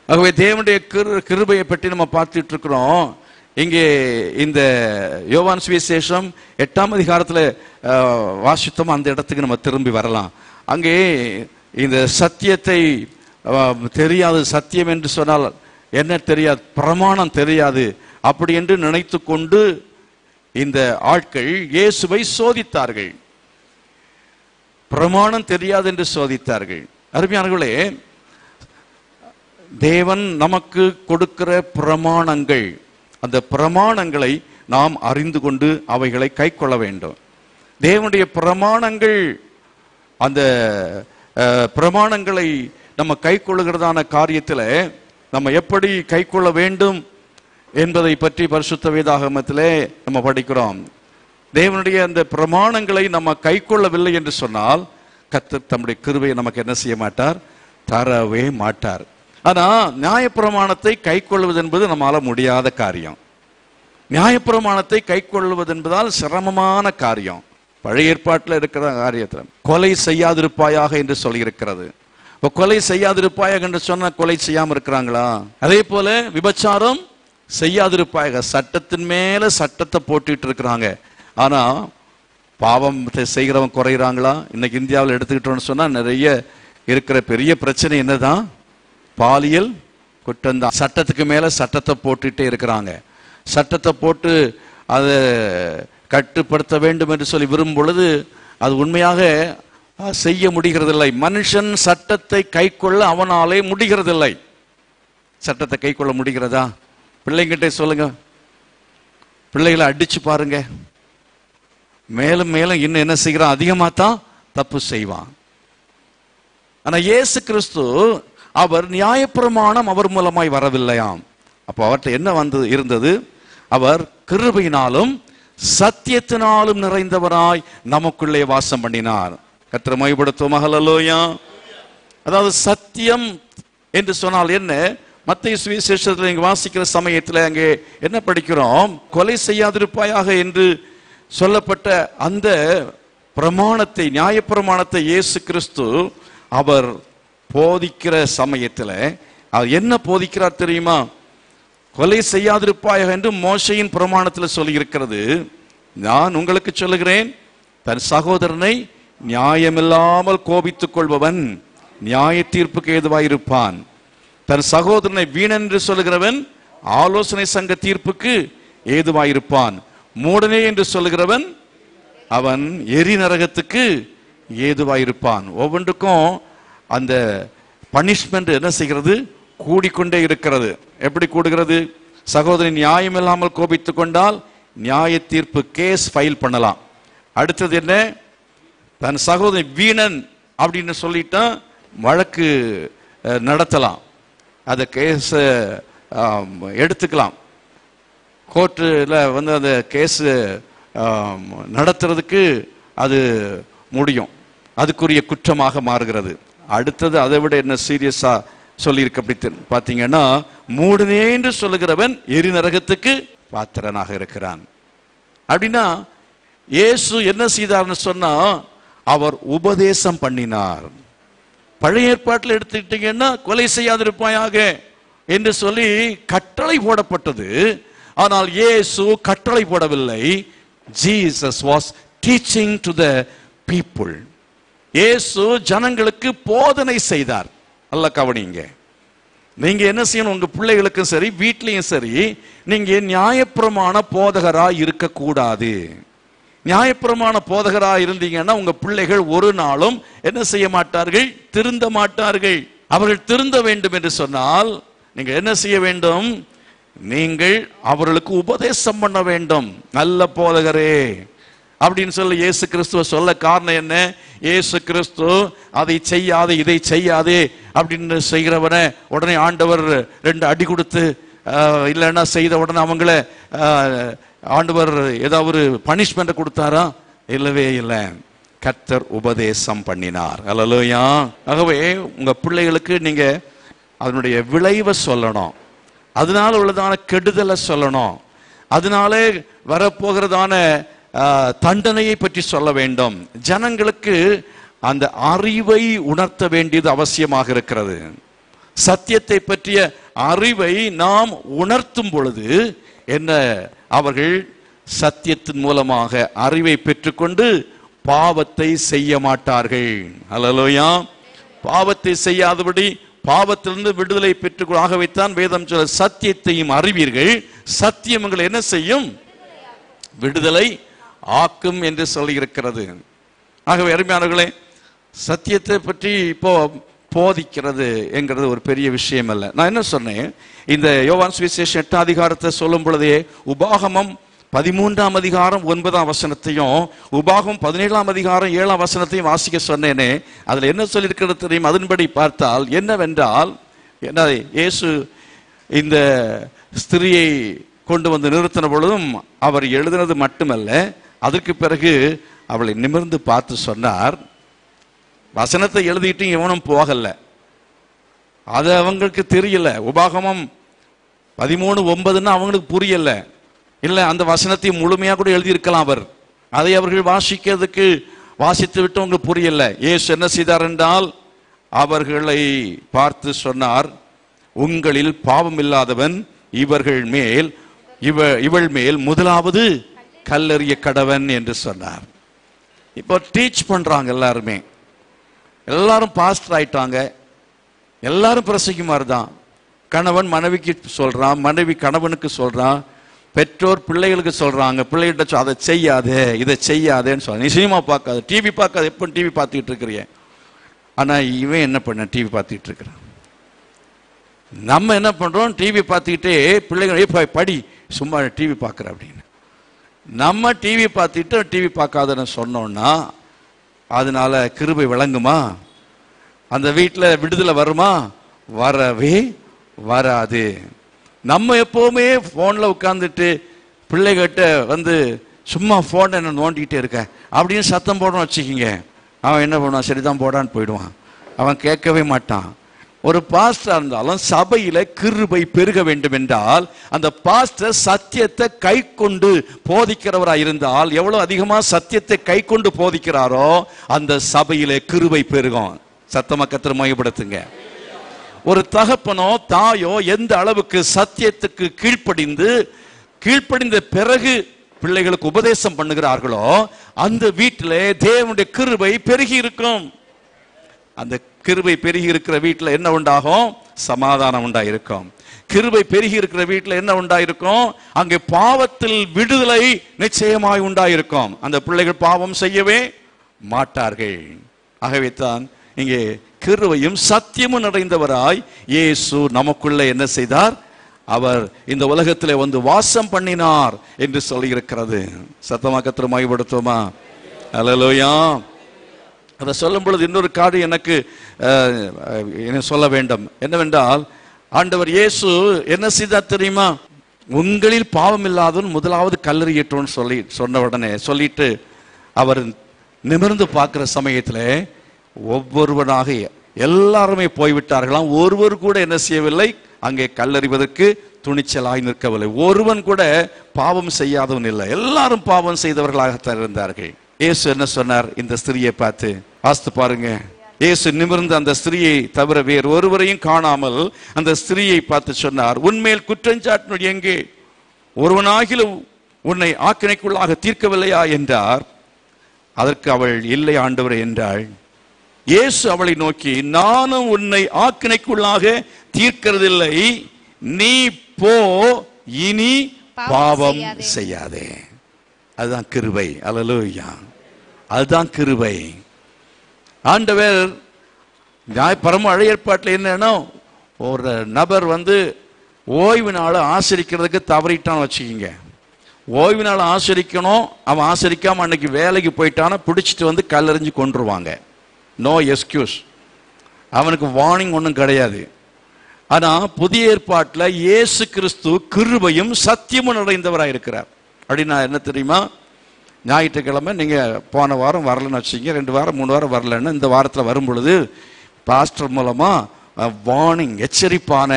ஆகவே தேவனுடைய கிருபையை பற்றி நம்ம பார்த்துட்டு இருக்கிறோம். இங்கே இந்த யோவான் சுவிசேஷம் 8ஆம் அதிகாரத்தில் வாசித்தோம். அந்த இடத்துக்கு நம்ம திரும்பி வரலாம். அங்கே இந்த சத்தியத்தை தெரியாது, சத்தியம் என்று சொன்னால் என்ன தெரியாது, பிரமாணம் தெரியாது அப்படி என்று நினைத்து கொண்டு இந்த ஆட்கள் இயேசுவை சோதித்தார்கள். பிரமாணம் தெரியாது என்று சோதித்தார்கள். அருமையானவர்களே, தேவன் நமக்கு கொடுக்கிற பிரமாணங்கள், அந்த பிரமாணங்களை நாம் அறிந்து கொண்டு அவைகளை கை கொள்ள வேண்டும். தேவனுடைய பிரமாணங்கள், அந்த பிரமாணங்களை நம்ம கை கொள்ளுகிறதான காரியத்தில் நம்ம எப்படி கை கொள்ள வேண்டும் என்பதை பற்றி பரிசுத்த வேதாகமத்திலே நம்ம படிக்கிறோம். தேவனுடைய அந்த பிரமாணங்களை நம்ம கை கொள்ளவில்லை என்று சொன்னால் கர்த்தர் தம்முடைய கிருபையை நமக்கு என்ன செய்ய மாட்டார்? தரவே மாட்டார். ஆனா நியாயப்பிரமாணத்தை கை கொள்வது என்பது நம்மால முடியாத காரியம். நியாயப்பிரமாணத்தை கை கொள்வது என்பதால் சிரமமான காரியம். பழைய ஏற்பாட்டில் இருக்கிற காரியத்தில் கொலை செய்யாதிருப்பாயாக என்று சொல்லி இருக்கிறது. இப்போ கொலை செய்யாதிருப்பாயாக என்று சொன்ன கொலை செய்யாம இருக்கிறாங்களா? அதே போல விபச்சாரம் செய்யாதிருப்பாயாக, சட்டத்தின் மேல சட்டத்தை போட்டுட்டு இருக்கிறாங்க. ஆனா பாவம் செய்கிறவன் குறைகிறாங்களா? இன்னைக்கு இந்தியாவில் எடுத்துக்கிட்டோம்னு சொன்னா நிறைய இருக்கிற பெரிய பிரச்சனை என்னதான்? பாலியல் குற்றம்தான். சட்டத்துக்கு மேல சட்டத்தை போட்டுட்டே இருக்கிறாங்க. சட்டத்தை போட்டு அதை கட்டுப்படுத்த வேண்டும் என்று சொல்லி விரும்பும் பொழுது அது உண்மையாக செய்ய முடிகிறதில்லை. மனுஷன் சட்டத்தை கை கொள்ள அவனாலே முடிகிறதில்லை. சட்டத்தை கை கொள்ள முடிகிறதா? பிள்ளைங்கிட்ட சொல்லுங்க, பிள்ளைகளை அடிச்சு பாருங்க, மேலும் மேலும் இன்னும் என்ன செய்கிறான்? அதிகமாக தான் தப்பு செய்வான். ஆனா இயேசு கிறிஸ்து அவர் நியாயப்பிரமாணம் அவர் மூலமாய் வரவில்லையாம். அப்போ அவர்கிட்ட என்ன இருந்தது? அவர் கிருபையினாலும் சத்தியத்தினாலும் நிறைந்தவராய் நமக்குள்ளே வாசம் பண்ணினார். கர்த்தரை மகிமைப்படுத்துவோம். ஹல்லேலூயா. அதாவது சத்தியம் என்று சொன்னால் என்ன? மத்தேயு சுவிசேஷத்தில் நீங்க வாசிக்கிற சமயத்தில் அங்கே என்ன படிக்கிறோம்? கொலை செய்யாதிருப்பாயாக என்று சொல்லப்பட்ட அந்த பிரமாணத்தை, நியாயப்பிரமாணத்தை இயேசு கிறிஸ்து அவர் போதிக்கிற சமயத்தில் அவர் என்ன போதிக்கிறார் தெரியுமா? கொலை செய்யாதிருப்பாயாக என்று மோசையின் பிரமாணத்தில் சொல்லி இருக்கிறது. நான் உங்களுக்கு சொல்லுகிறேன், தன் சகோதரனை நியாயமில்லாமல் கோபித்துக் கொள்பவன் நியாய தீர்ப்புக்கு ஏதுவாயிருப்பான். தன் சகோதரனை வீணன் என்று சொல்லுகிறவன் ஆலோசனை சங்க தீர்ப்புக்கு ஏதுவாயிருப்பான். மூடனே என்று சொல்லுகிறவன் அவன் எரி நரகத்துக்கு ஏதுவாயிருப்பான். ஒவ்வொன்றுக்கும் அந்த பனிஷ்மெண்ட் என்ன செய்கிறது? கூடிக்கொண்டே இருக்கிறது. எப்படி கூடுகிறது? சகோதரன் நியாயம் இல்லாமல் கோபித்துக் கொண்டால் நியாய தீர்ப்பு கேஸ் ஃபைல் பண்ணலாம். அடுத்தது என்ன? தன் சகோதரன் வீணன் அப்படின்னு சொல்லிட்டா வழக்கு நடத்தலாம். அந்த கேஸ் எடுத்துக்கலாம். கோர்ட்டில் வந்து அந்த கேஸ் நடத்துறதுக்கு அது முடியும். அதுக்குரிய குற்றமாக மாறுகிறது. அடுத்தது அதை விட என்ன சீரியஸா சொல்லியிருக்கு அப்படி பார்த்தீங்கன்னா, மூடனே என்று சொல்லுகிறவன் எரி நரகத்துக்கு பாத்திரனாக இருக்கிறான். அப்படின்னா இயேசு என்ன செய்தார்னு சொன்னா, அவர் உபதேசம் பண்ணினார். பழைய ஏற்பாட்டில் எடுத்துக்கிட்டீங்கன்னா கொலை செய்யாதிருப்பாயாக என்று சொல்லி கட்டளை போடப்பட்டது. ஆனால் இயேசு கட்டளை போடவில்லை. Jesus was teaching to the people. இயேசு ஜனங்களுக்கு போதனை செய்தார். அல்ல கவனிங்க. நீங்க என்ன செய்யணும்? உங்க பிள்ளைகளுக்கும் சரி, வீட்லயும் சரி, நீங்க நியாயப்பிரமாண போதகரா இருக்கக்கூடாது. நியாயப்பிரமாண போதகரா இருந்தீங்கன்னா உங்க பிள்ளைகள் ஒரு நாளும் என்ன செய்ய மாட்டார்கள்? திருந்த மாட்டார்கள். அவர்கள் திருந்த வேண்டும் என்று சொன்னால் நீங்க என்ன செய்ய வேண்டும்? நீங்கள் அவர்களுக்கு உபதேசம் பண்ண வேண்டும். நல்ல போதகரே அப்படின்னு சொல்லி இயேசு கிறிஸ்துவ சொல்ல காரணம் என்ன? இயேசு கிறிஸ்து அதை செய்யாதே, இதை செய்யாதே அப்படின்னு செய்கிறவனை உடனே ஆண்டவர் 2 அடி கொடுத்து இல்லைன்னா செய்த உடனே அவங்கள ஆண்டவர் ஏதாவது ஒரு பனிஷ்மெண்ட் கொடுத்தாரா? இல்லவே இல்லை. கர்த்தர் உபதேசம் பண்ணினார். அல்லேலூயா. ஆகவே உங்க பிள்ளைகளுக்கு நீங்க அதனுடைய விளைவை சொல்லணும். அதனால உள்ளதான கெடுதலை சொல்லணும். அதனால வரப்போகிறதான தண்டனையை பற்றி சொல்ல வேண்டும். ஜனங்களுக்கு அந்த அறிவை உணர்த்த வேண்டியது அவசியமாக இருக்கிறது. சத்தியத்தை பற்றிய அறிவை நாம் உணர்த்தும் பொழுது என்ன, அவர்கள் சத்தியத்தின் மூலமாக அறிவை பெற்றுக்கொண்டு பாவத்தை செய்ய மாட்டார்கள். அல்லேலூயா. பாவத்தை செய்யாதபடி பாவத்திலிருந்து விடுதலை பெற்றுக் ஆகவேத்தான் வேதம் சொல்ல, சத்தியத்தையும் அறிவீர்கள், சத்தியம் உங்களை என்ன செய்யும்? விடுதலை ஆக்கும் என்று சொல்லி இருக்கிறது. ஆகவே அருமையானவர்களே, சத்தியத்தை பற்றி இப்போ போதிக்கிறது என்கிறது ஒரு பெரிய விஷயம் அல்ல. நான் என்ன சொன்னேன்? இந்த யோவான் சுவிசேஷம் 8ஆம் அதிகாரத்தை சொல்லும் பொழுதே உபாகமம் 13ஆம் அதிகாரம் 9ஆம் வசனத்தையும் உபாகமம் 17ஆம் அதிகாரம் 7ஆம் வசனத்தையும் வாசிக்க சொன்னேனே. அதுல என்ன சொல்லியிருக்கிறது தெரியும்? அதன்படி பார்த்தால் என்னவென்றால், என்ன, இயேசு இந்த ஸ்திரியை கொண்டு வந்து நிறுத்தின பொழுதும் அவர் எழுதினது மட்டுமல்ல, அதற்கு பிறகு அவளை நிமிர்ந்து பார்த்து சொன்னார், வசனத்தை எழுதிட்டு எவனும் போகல, அது அவங்களுக்கு தெரியல. உபாகமம் 13:9 அவங்களுக்கு புரியல. இல்லை, அந்த வசனத்தை முழுமையாக கூட எழுதியிருக்கலாம் அவர். அதை அவர்கள் வாசித்து விட்டு அவங்களுக்கு புரியல. இயேசு என்ன செய்தார் என்றால், அவர்களை பார்த்து சொன்னார், உங்களில் பாவம் இல்லாதவன் இவள் மேல் முதலாவது கல்லெறிய கடவன் என்று சொன்னார். இப்போ டீச் பண்றாங்க எல்லாருமே. எல்லாரும் பாஸ்டர் ஆயிட்டாங்க. எல்லாரும் பிரசங்கிமார் தான். கணவன் மனைவிக்கு சொல்றான், மனைவி கணவனுக்கு சொல்றான், பெற்றோர் பிள்ளைகளுக்கு சொல்றாங்க, பிள்ளைகிட்ட அதை செய்யாதே, இதை செய்யாதேன்னு சொல்ல. நீ சினிமா பார்க்காத, டிவி பார்க்காத, எப்போ டிவி பார்த்துக்கிட்டு இருக்கிறிய. ஆனா இவன் என்ன பண்ண? டிவி பார்த்துக்கிட்டு இருக்கிறான். நம்ம என்ன பண்றோம்? டிவி பார்த்துக்கிட்டே பிள்ளைகள் படி, சும்மா டிவி பார்க்குற அப்படின்னு. நம்ம டிவி பார்த்துட்டு டிவி பார்க்காதன்னு சொன்னோம்னா அதனால கிருபை விளங்குமா? அந்த வீட்டில் விடுதலை வருமா? வரவே வராது. நம்ம எப்பவுமே போன்ல உட்கார்ந்துட்டு பிள்ளைகிட்ட வந்து சும்மா ஃபோனை என்ன நோண்டிக்கிட்டே இருக்க அப்படின்னு சத்தம் போடணும் வச்சுக்கிங்க. அவன் என்ன பண்ணுவான், சரிதான் போடான்னு போயிடுவான். அவன் கேட்கவே மாட்டான். ஒரு பாஸ்டர் இருந்தாலும் சபையில கிருபை பெருக வேண்டும் என்றால் அந்த பாஸ்டர் சத்தியத்தை கை கொண்டு போதிக்கிறவராக இருந்தால், எவ்வளவு அதிகமா சத்தியத்தை கை கொண்டு போதிக்கிறாரோ அந்த சபையில கிருபை பெருகும். சத்தமா கர்த்தரை மகிமைப்படுத்துங்க. ஒரு தகப்பனோ தாயோ எந்த அளவுக்கு சத்தியத்துக்கு கீழ்ப்படிந்த பிறகு பிள்ளைகளுக்கு உபதேசம் பண்ணுகிறார்களோ அந்த வீட்டிலே தேவனுடைய கிருபை பெருகி இருக்கும். அந்த கிருபை பெருகி இருக்கிற வீட்டில் என்ன உண்டாகும்? சமாதானம் உண்டாயிருக்கும். கிருபை பெருகி இருக்கிற வீட்டில் என்ன உண்டாயிருக்கும்? அங்கே பாவத்தில் விடுதலை நிச்சயமாய் உண்டாயிருக்கும். அந்த பிள்ளைகள் பாவம் செய்யவே மாட்டார்கள். ஆகவே தான் இங்கே கிருபையும் சத்தியமும் நிறைந்தவராய் இயேசு நமக்குள்ள என்ன செய்தார்? அவர் இந்த உலகத்திலே வந்து வாசம் பண்ணினார் என்று சொல்லி இருக்கிறது. சத்தமா கர்த்தரை மகிமைப்படுத்துவோமா? அல்லேலூயா. அதை சொல்லும் பொழுது இன்னொரு காரியம் எனக்கு சொல்ல வேண்டும். என்னவென்றால், ஆண்டவர் இயேசு என்ன செய்தார் தெரியுமா? உங்களில் பாவம் இல்லாதவன் முதலாவது கல்லெறியட்டும்னு சொன்ன உடனே சொல்லிட்டு அவர் நிமிர்ந்து பார்க்கிற சமயத்தில் ஒவ்வொருவராக எல்லாருமே போய்விட்டார்களாம். ஒருவர் கூட என்ன செய்யவில்லை, அங்கே கல்லறிவதற்கு துணிச்சலாய் நிற்கவில்லை. ஒருவன் கூட பாவம் செய்யாதவன் இல்லை, எல்லாரும் பாவம் செய்தவர்களாகத்தான் இருந்தார்கள். இயேசு என்ன சொன்னார்? இந்த ஸ்திரியை பார்த்து வாசித்து பாருங்க. இயேசு நிமிர்ந்து அந்த ஸ்திரியை தவிர வேறு ஒருவரையும் காணாமல் அந்த ஸ்திரியை பார்த்து சொன்னார், உன்மேல் குற்றஞ்சாட்டு எங்கே? ஒருவனாகிலும் உன்னை ஆக்கினைக்குள்ளாக தீர்க்கவில்லையா என்றார். அதற்கு அவள், இல்லை ஆண்டவரே என்றாள். இயேசு அவளை நோக்கி, நானும் உன்னை ஆக்கினைக்குள்ளாக தீர்க்கிறதில்லை, நீ போ, இனி பாவம் செய்யாதே. அதுதான் கிருபை. அல்லேலூயா. அதுதான் கிருபை. ஆண்டவர் பரம பழைய ஏற்பாட்டில் என்னன்னா, ஒரு நபர் வந்து ஓய்வு நாளை ஆசரிக்கிறதுக்கு தவறிட்டான்னு வச்சுக்கிங்க. ஓய்வு நாளை ஆசரிக்கணும், அவன் ஆசரிக்காம அன்னைக்கு வேலைக்கு போயிட்டானா பிடிச்சிட்டு வந்து கல்லெறிஞ்சு கொண்டுருவாங்க. No excuse. அவனுக்கு வார்னிங் ஒன்றும் கிடையாது. ஆனால் புதிய ஏற்பாட்டில் இயேசு கிறிஸ்து கிருபையும் சத்தியமும் நிறைந்தவராக இருக்கிறார். அப்படின்னா என்ன தெரியுமா? ஞாயிற்றுக்கிழமை நீங்கள் போன வாரம் வரலன்னு வச்சுக்கிங்க, 2 வாரம் 3 வாரம் வரலன்னு இந்த வாரத்தில் வரும் பொழுது பாஸ்டர் மூலமாக வார்னிங், எச்சரிப்பான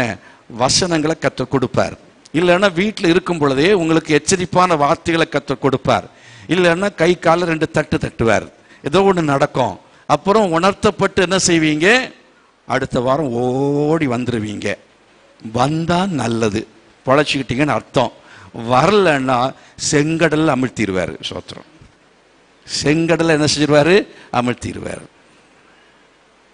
வசனங்களை கற்றுக் கொடுப்பார். இல்லைன்னா வீட்டில் இருக்கும் பொழுதே உங்களுக்கு எச்சரிப்பான வார்த்தைகளை கற்றுக் கொடுப்பார். இல்லைன்னா கை கால 2 தட்டு தட்டுவார். ஏதோ ஒன்று நடக்கும். அப்புறம் உணர்த்தப்பட்டு என்ன செய்வீங்க? அடுத்த வாரம் ஓடி வந்துடுவீங்க. வந்தால் நல்லது, பொழைச்சிக்கிட்டீங்கன்னு அர்த்தம். வரலன்னா செங்கடல் அமிழ்த்திடுவார். சோத்திரம். செங்கடல் என்ன செஞ்சிருவாரு? அமிழ்த்திடுவார்.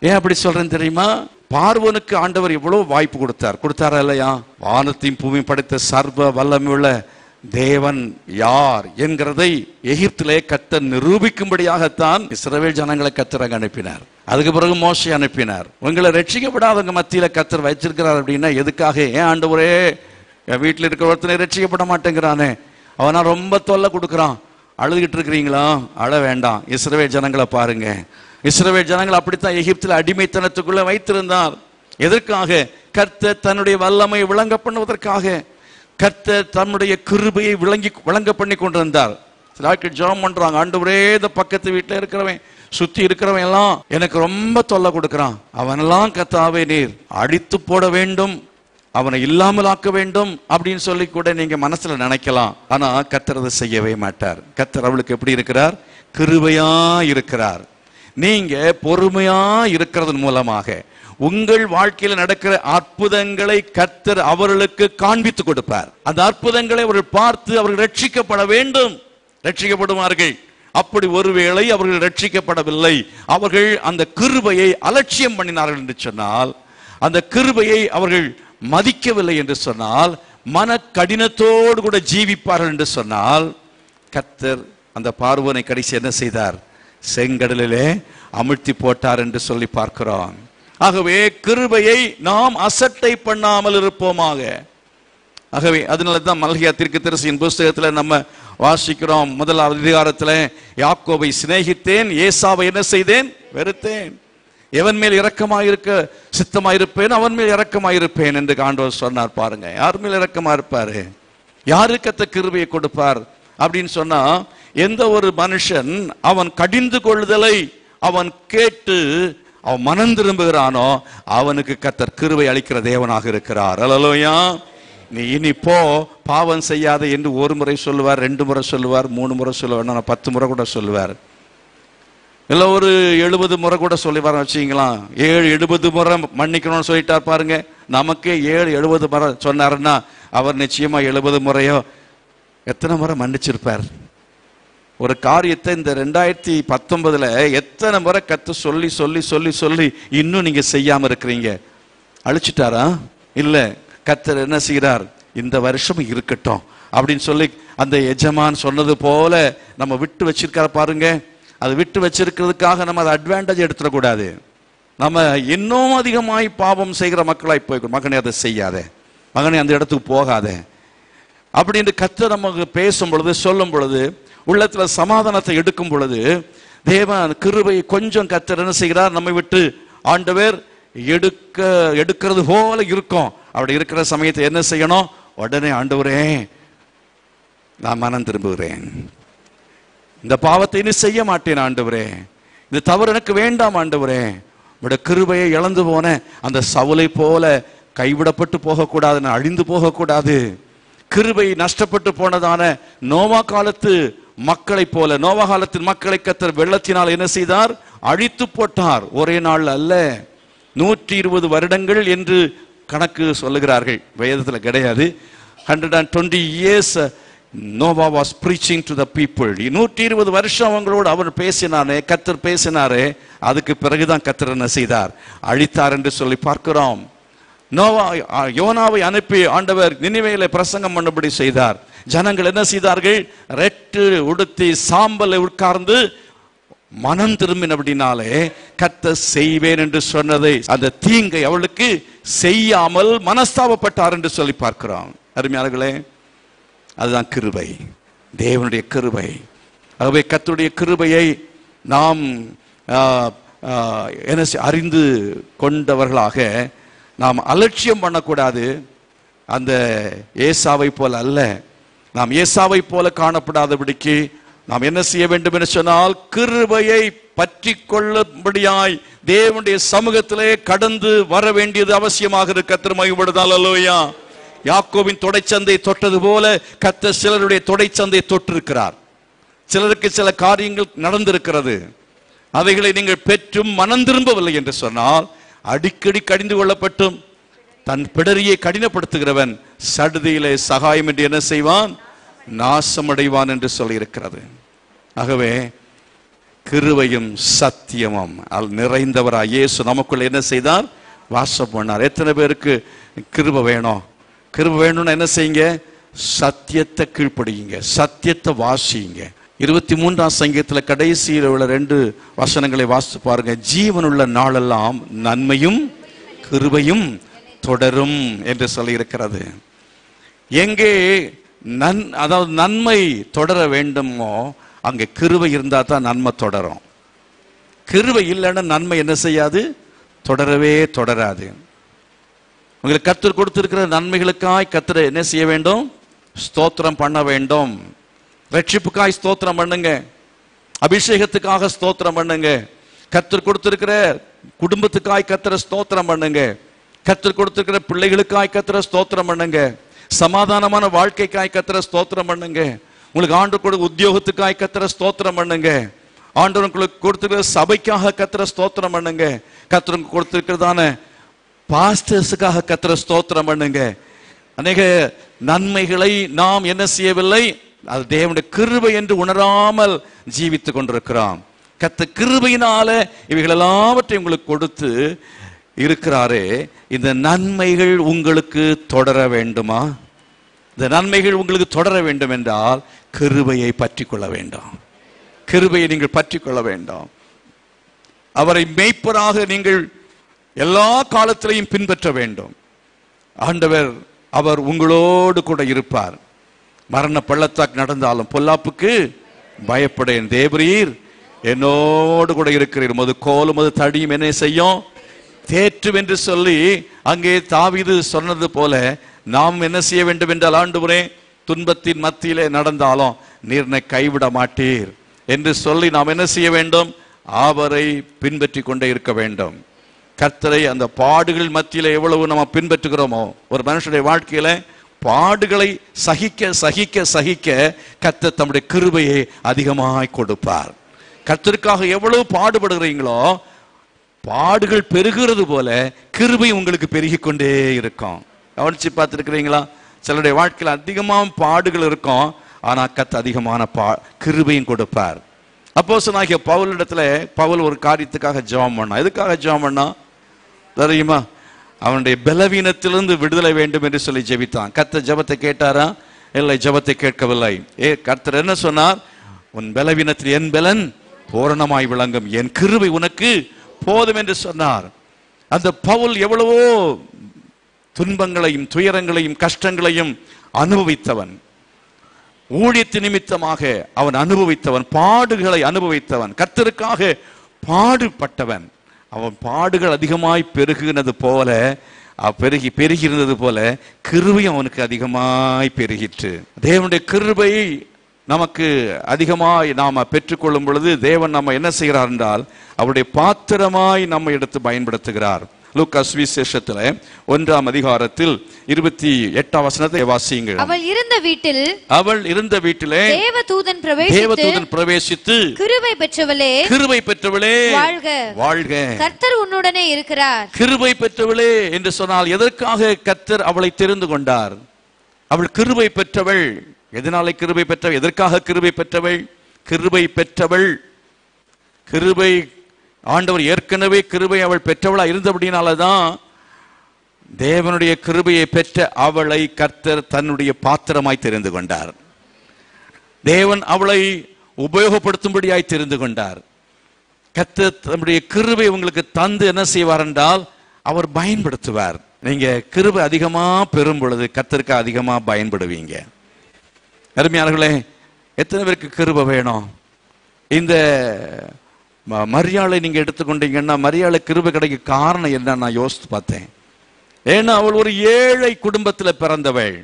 ஏன் அப்படி சொல்றேன்னு தெரியுமா? பார்வோனுக்கு ஆண்டவர் எவ்வளவு வாய்ப்பு கொடுத்தாரா இல்லையா? வானத்தையும் பூமியும் படைத்த சர்வ வல்லமையுள்ள தேவன் யார் என்கிறதை எகிப்திலே கர்த்தர் நிரூபிக்கும்படியாகத்தான் இஸ்ரவேல் ஜனங்களை கர்த்தர் அனுப்பினார். அதுக்கு பிறகு மோசே அனுப்பினார். உங்களை ரட்சிக்கப்படாதவங்க மத்தியில கர்த்தர் வச்சிருக்கிறார். அப்படின்னா எதுக்காக? ஏன் ஆண்டவரே என் வீட்டில் இருக்கிற ஒருத்தனை ரட்சிக்கப்பட மாட்டேங்கிறானே, அவனா ரொம்ப தொல்லை கொடுக்குறான், அழுதுகிட்டு இருக்கிறீங்களா? அழ வேண்டாம். இஸ்ரவேல் ஜனங்களை பாருங்க. இஸ்ரவேல் ஜனங்கள் அப்படித்தான் எகிப்தில் அடிமைத்தனத்துக்குள்ள வைத்திருந்தார். எதற்காக? கர்த்தர் தன்னுடைய வல்லமை விளங்க பண்ணுவதற்காக. கர்த்தர் தன்னுடைய கிருபையை விளங்க பண்ணி கொண்டிருந்தார். ஜெபம் பண்றாங்க, ஆண்டவரே இந்த பக்கத்து வீட்டில் இருக்கிறவன் சுத்தி இருக்கிறவன் எல்லாம் எனக்கு ரொம்ப தொல்லை கொடுக்கிறான், அவனெல்லாம் கர்த்தாவே நீர் அடித்து போட வேண்டும், அவனை இல்லாமல் ஆக்க வேண்டும் அப்படின்னு சொல்லி கூட நீங்க மனசுல நினைக்கலாம். ஆனா கர்த்தர் அதை செய்யவே மாட்டார். கர்த்தர் அவளுக்கு எப்படி இருக்கிறார்? கிருபையா இருக்கிறார். நீங்க பொறுமையா இருக்கிறதன் மூலமாக உங்கள் வாழ்க்கையில் நடக்கிற அற்புதங்களை கர்த்தர் அவர்களுக்கு காண்பித்து கொடுப்பார். அந்த அற்புதங்களை அவர்கள் பார்த்து அவர்கள் ரட்சிக்கப்பட வேண்டும், ரட்சிக்கப்படுவார்கள். அப்படி ஒருவேளை அவர்கள் ரட்சிக்கப்படவில்லை, அவர்கள் அந்த கிருபையை அலட்சியம் பண்ணினார்கள் என்று சொன்னால், அந்த கிருபையை அவர்கள் மதிக்கவில்லை என்று சொன்னால், மன கடினத்தோடு கூட ஜீவிப்பார்கள் என்று சொன்னால், கர்த்தர் அந்த பார்வோனை கடைசி என்ன செய்தார்? செங்கடலிலே அமிழ்த்தி போட்டார் என்று சொல்லி பார்க்கிறோம். ஆகவே கிருபையை நாம் அசட்டை பண்ணாமல் இருப்போமாக. ஆகவே அதனால தான் மல்கியா தீர்க்கதரிசியின் புஸ்தகத்தில் நம்ம வாசிக்கிறோம். 1வது அதிகாரத்தில், யாக்கோபை சிநேகித்தேன், ஏசாவை என்ன செய்தேன்? வெறுத்தேன். எவன் மேல் இரக்கமாயிருக்க சித்தமாயிருப்பேன் அவன் மேல் இரக்கமாயிருப்பேன் என்று ஆண்டவர் சொன்னார். பாருங்க, யார் மேல் இரக்கமா இருப்பாரு? யாருக்கு அந்த கிருபையை கொடுப்பார்? அப்படின்னு சொன்னா, எந்த ஒரு மனுஷன் அவன் கடிந்து கொள்ளுதலை அவன் கேட்டு அவன் மனம் திரும்புகிறானோ அவனுக்கு கர்த்தர் கிருபை அளிக்கிற தேவனாக இருக்கிறார். அல்லேலூயா. நீ இனி போ, பாவம் செய்யாத என்று ஒரு முறை சொல்லுவார், 2 முறை சொல்லுவார், 3 முறை சொல்லுவார், 10 முறை கூட சொல்லுவார். இல்லை ஒரு 70 முறை கூட சொல்லிவார வச்சுங்களா. 70 முறை மன்னிக்கணும்னு சொல்லிட்டார் பாருங்க. நமக்கே 70 முறை சொன்னாருன்னா அவர் நிச்சயமா 70 முறையோ எத்தனை முறை மன்னிச்சிருப்பார். ஒரு காரியத்தை இந்த 2019 எத்தனை முறை கர்த்தர் சொல்லி சொல்லி சொல்லி சொல்லி இன்னும் நீங்க செய்யாம இருக்கிறீங்க. அழிச்சிட்டாரா? இல்ல, கர்த்தர் என்ன செய்கிறார், இந்த வருஷம் இருக்கட்டும் அப்படின்னு சொல்லி அந்த எஜமான் சொன்னது போல நம்ம விட்டு வச்சிருக்காரு பாருங்க. அது விட்டு வச்சிருக்கிறதுக்காக நம்ம அதை அட்வான்டேஜ் எடுத்துடக்கூடாது. நம்ம இன்னும் அதிகமாய் பாவம் செய்கிற மக்களாய் போய், மகனே அதை செய்யாத, மகனே அந்த இடத்துக்கு போகாத அப்படின்னு கர்த்தர் நமக்கு பேசும் பொழுது, சொல்லும் பொழுது, உள்ளத்துல சமாதானத்தை எடுக்கும் பொழுது, தேவன் கிருபை கொஞ்சம் கர்த்தர் என்ன செய்கிறார், நம்மை விட்டு ஆண்டவர் எடுக்கிறது போல இருக்கும். அப்படி இருக்கிற சமயத்தை என்ன செய்யணும், உடனே ஆண்டவரே நான் மனம் திரும்புகிறேன், இந்த பாவத்தை இனி செய்ய மாட்டேன் ஆண்டவரே, இந்த தவறு எனக்கு வேண்டாம் ஆண்டவரே. உடைய கிருபையை இழந்து போன அந்த சவுலை போல கைவிடப்பட்டு போகக்கூடாது, அழிந்து போகக்கூடாது. கிருபை நஷ்டப்பட்டு போனதான நோவா காலத்து மக்களை போல, நோவா காலத்தின் மக்களை கர்த்தர் வெள்ளத்தினால் என்ன செய்தார், அழித்து போட்டார். ஒரே நாள் அல்ல, 120 வருடங்கள் என்று கணக்கு சொல்லுகிறார்கள், வேதத்தில் கிடையாது. 120 years Noah was preaching to the people. 120 வருஷம் அவங்களோடு அவர் பேசினாரே, கர்த்தர் பேசினாரே, அதுக்கு பிறகுதான் கர்த்தர் என்ன செய்தார், அழித்தார் என்று சொல்லி பார்க்கிறோம். யோனாவை அனுப்பி ஆண்டவர் நினிவேல பிரசங்கம் பண்ணும்படி செய்தார். ஜனங்கள் என்ன செய்தார்கள், ரெட்டு உடுத்தி சாம்பலை உட்கார்ந்து மனம் திரும்பினபடினாலே கர்த்தர் செய்வேன் என்று சொன்னதை, அந்த தீங்கை அவளுக்கு செய்யாமல் மனஸ்தாபப்பட்டார் என்று சொல்லி பார்க்கிறோம். அருமையானவர்களே, அதுதான் கிருபை, தேவனுடைய கிருபை. ஆகவே கர்த்தருடைய கிருபையை நாம் என்ன அறிந்து கொண்டவர்களாக நாம் அலட்சியம் பண்ணக்கூடாது. அந்த ஏசாவை போல அல்ல, நாம் ஏசாவை போல காணப்படாதபடிக்கு நாம் என்ன செய்ய வேண்டும் என்று சொன்னால், கிருபையை பற்றி கொள்ளும்படியாய் தேவனுடைய சமூகத்திலே கடந்து வர வேண்டியது அவசியமாக இருக்கு. கர்த்தர் மகிமைப்படுதால். அல்லேலூயா. யாக்கோபின் தொடைச்சந்தை தொட்டது போல கர்த்தர் சிலருடைய தொடைச்சந்தை தொட்டிருக்கிறார். சிலருக்கு சில காரியங்கள் நடந்திருக்கிறது, அவைகளை நீங்கள் பெற்றும் மனம் திரும்பவில்லை என்று சொன்னால், அடிக்கடி கடிந்து கொள்ளப்பட்டும் தன் பிடரியை கடினப்படுத்துகிறவன் சடுதியிலே சகாயம் என்று என்ன செய்வான், நாசமடைவான் என்று சொல்லியிருக்கிறது. ஆகவே கிருபையும் சத்தியமும் நிறைந்தவராய் இயேசு நமக்குள்ள என்ன செய்தார், வாசம் பண்ணார். எத்தனை பேருக்கு கிருபை வேணும்? கிருபை வேணும்னா என்ன செய்யுங்க, சத்தியத்தை கீழ்ப்படியுங்க, சத்தியத்தை வாசியுங்க. 23ஆம் சங்கீதத்தில் கடைசியில் உள்ள 2 வசனங்களை வாசித்து பாருங்க. ஜீவனுள்ள நாளெல்லாம் நன்மையும் கிருபையும் தொடரும் என்று சொல்லி இருக்கிறது. எங்கே அதாவது நன்மை தொடர வேண்டுமோ அங்கே கிருபை இருந்தா தான் நன்மை தொடரும். கிருபை இல்லைன்னா நன்மை என்ன செய்யாது, தொடரவே தொடராது. உங்களுக்கு கர்த்தர் கொடுத்திருக்கிற நன்மைகளுக்காய் கர்த்தர் என்ன செய்ய வேண்டும், ஸ்தோத்திரம் பண்ண வேண்டும். ரட்சிப்புக்காய் ஸ்தோத்திரம் பண்ணுங்க, அபிஷேகத்துக்காக ஸ்தோத்திரம் பண்ணுங்க, கர்த்தர் கொடுத்திருக்கிற குடும்பத்துக்காய் கர்த்தரை ஸ்தோத்திரம் பண்ணுங்க, கர்த்தர் கொடுத்திருக்கிற பிள்ளைகளுக்காய் கர்த்தரை ஸ்தோத்திரம் பண்ணுங்க, சமாதானமான வாழ்க்கைக்காய் கர்த்தரை ஸ்தோத்திரம் பண்ணுங்க, உங்களுக்கு ஆண்டு கொடுக்க உத்தியோகத்துக்காய் கர்த்தரை ஸ்தோத்திரம் பண்ணுங்க, ஆண்டவர் உங்களுக்கு கொடுத்திருக்கிற சபைக்காக கர்த்தரை ஸ்தோத்திரம் பண்ணுங்க, கர்த்தர் கொடுத்திருக்கிறதான பாஸ்டர்ஸுக்காக கர்த்தரை ஸ்தோத்திரம் பண்ணுங்க. அநேக நன்மைகளை நாம் என்ன செய்யவில்லை, அது தேவனுடைய கிருபை என்று உணராமல் ஜீவித்துக் கொண்டிருக்கிறோம். கர்த்தர் கிருபையினால இவைகள் எல்லாவற்றையும் உங்களுக்கு கொடுத்து இருக்கிறாரே. இந்த நன்மைகள் உங்களுக்கு தொடர வேண்டுமா? இந்த நன்மைகள் உங்களுக்கு தொடர வேண்டும் என்றால் கிருபையை பற்றி கொள்ள வேண்டும். கிருபையை நீங்கள் பற்றி கொள்ள வேண்டும். அவரை மேய்ப்பராக நீங்கள் எல்லா காலத்திலையும் பின்பற்ற வேண்டும். ஆண்டவர் அவர் உங்களோடு கூட இருப்பார். மரண பள்ளத்தாக்கு நடந்தாலும் பொல்லாப்புக்கு பயப்படேன், தேவரீர் என்னோடு கூட இருக்கிறீர், உமது கோலும் உமது தடியும் என்ன செய்யும், தேற்றும் என்று சொல்லி அங்கே தாவீது சொன்னது போல நாம் என்ன செய்ய வேண்டும் என்றால், ஆண்டவரே துன்பத்தின் மத்தியிலே நடந்தாலும் நீர் என்னை கைவிட மாட்டீர் என்று சொல்லி நாம் என்ன செய்ய வேண்டும்? அவரை பின்பற்றி கொண்டே இருக்க வேண்டும். கர்த்தரை அந்த பாடுகள் மத்தியில எவ்வளவு நம்ம பின்பற்றுகிறோமோ, ஒரு மனுஷனுடைய வாழ்க்கையில பாடுகளை சகிக்க சகிக்க சகிக்க கர்த்தர் தம்முடைய கிருபையை அதிகமாய் கொடுப்பார். கர்த்தருக்காக எவ்வளவு பாடுபடுகிறீங்களோ, பாடுகள் பெருகிறது போல கிருபை உங்களுக்கு பெருகி கொண்டே இருக்கும். கவனிச்சு பார்த்துருக்கிறீங்களா? சிலருடைய வாழ்க்கையில் அதிகமாக பாடுகள் இருக்கும், ஆனா கர்த்தர் அதிகமான கிருபையும் கொடுப்பார். அப்போஸ்தலனாகிய பவுலிடத்துல பவுல் ஒரு காரியத்துக்காக ஜெபம் பண்ணான். எதுக்காக ஜெபம் பண்ணான் தெரியுமா? அவனுடைய பலவீனத்திலிருந்து விடுதலை வேண்டும் என்று சொல்லி ஜெபித்தான். கர்த்தர் ஜெபத்தை கேட்டாரா? இல்லை, ஜெபத்தை கேட்கவில்லை. கர்த்தர் என்ன சொன்னார்? உன் பலவீனத்தில் என் பலன் பூரணமாய் விளங்கும், என் கிருபை உனக்கு போதும் என்று சொன்னார். அந்த பவுல் எவ்வளவோ துன்பங்களையும் துயரங்களையும் கஷ்டங்களையும் அனுபவித்தவன், ஊழியத்து நிமித்தமாக அவன் அனுபவித்தவன், பாடுகளை அனுபவித்தவன், கர்த்தருக்காக பாடுபட்டவன். அவன் பாடுகள் அதிகமாய் பெருகினது போல பெருகியிருந்தது போல கிருபையும் அவனுக்கு அதிகமாய் பெருகிற்று. தேவனுடைய கிருபை நமக்கு அதிகமாய் நாம பெற்றுக்கொள்ளும் பொழுது தேவன் நம்ம என்ன செய்கிறார் என்றால் அவருடைய பாத்திரமாய் நம்ம எடுத்து பயன்படுத்துகிறார். லூக்கா சுவிசேஷத்துல 1ஆம் அதிகாரத்தில் 28ஆம் வசனத்தை வாசியுங்கள். அவள் இருந்த வீட்டிலே தேவதூதன் பிரவேசித்து கிருபை பெற்றவளே வாழ்க வாழ்க, கர்த்தர் உன்னுடனே இருக்கிறார். கிருபை பெற்றவளே என்று சொன்னால் எதற்காக கர்த்தர் அவளை தெரிந்து கொண்டார்? அவள் கிருபை பெற்றவள். எதனாலே கிருபை பெற்றவள்? எதற்காக கிருபை பெற்றவள்? கிருபை ஆண்டவர் ஏற்கனவே கிருபை அவள் பெற்றவளா இருந்தபடினாலதான் தேவனுடைய கிருபையை பெற்ற அவளை கர்த்தர் தன்னுடைய பாத்திரமாய் தெரிந்து கொண்டார். தேவன் அவளை உபயோகப்படுத்தும்படியாய் தெரிந்து கொண்டார். கர்த்தர் தன்னுடைய கிருபை உங்களுக்கு தந்து என்ன செய்வார் என்றால் அவர் பயன்படுத்துவார். நீங்க கிருபை அதிகமா பெறும் பொழுது கர்த்தருக்கு அதிகமா பயன்படுவீங்க. அருமையானவர்களே, எத்தனை பேருக்கு கிருபை வேணும்? இந்த மரியாளை நீங்க எடுத்துக்கொண்டீங்கன்னா மரியாளை கிருபை கிடைக்க காரணம் என்ன நான் யோசித்து பார்த்தேன். ஏன்னா அவள் ஒரு ஏழை குடும்பத்தில் பிறந்தவள்.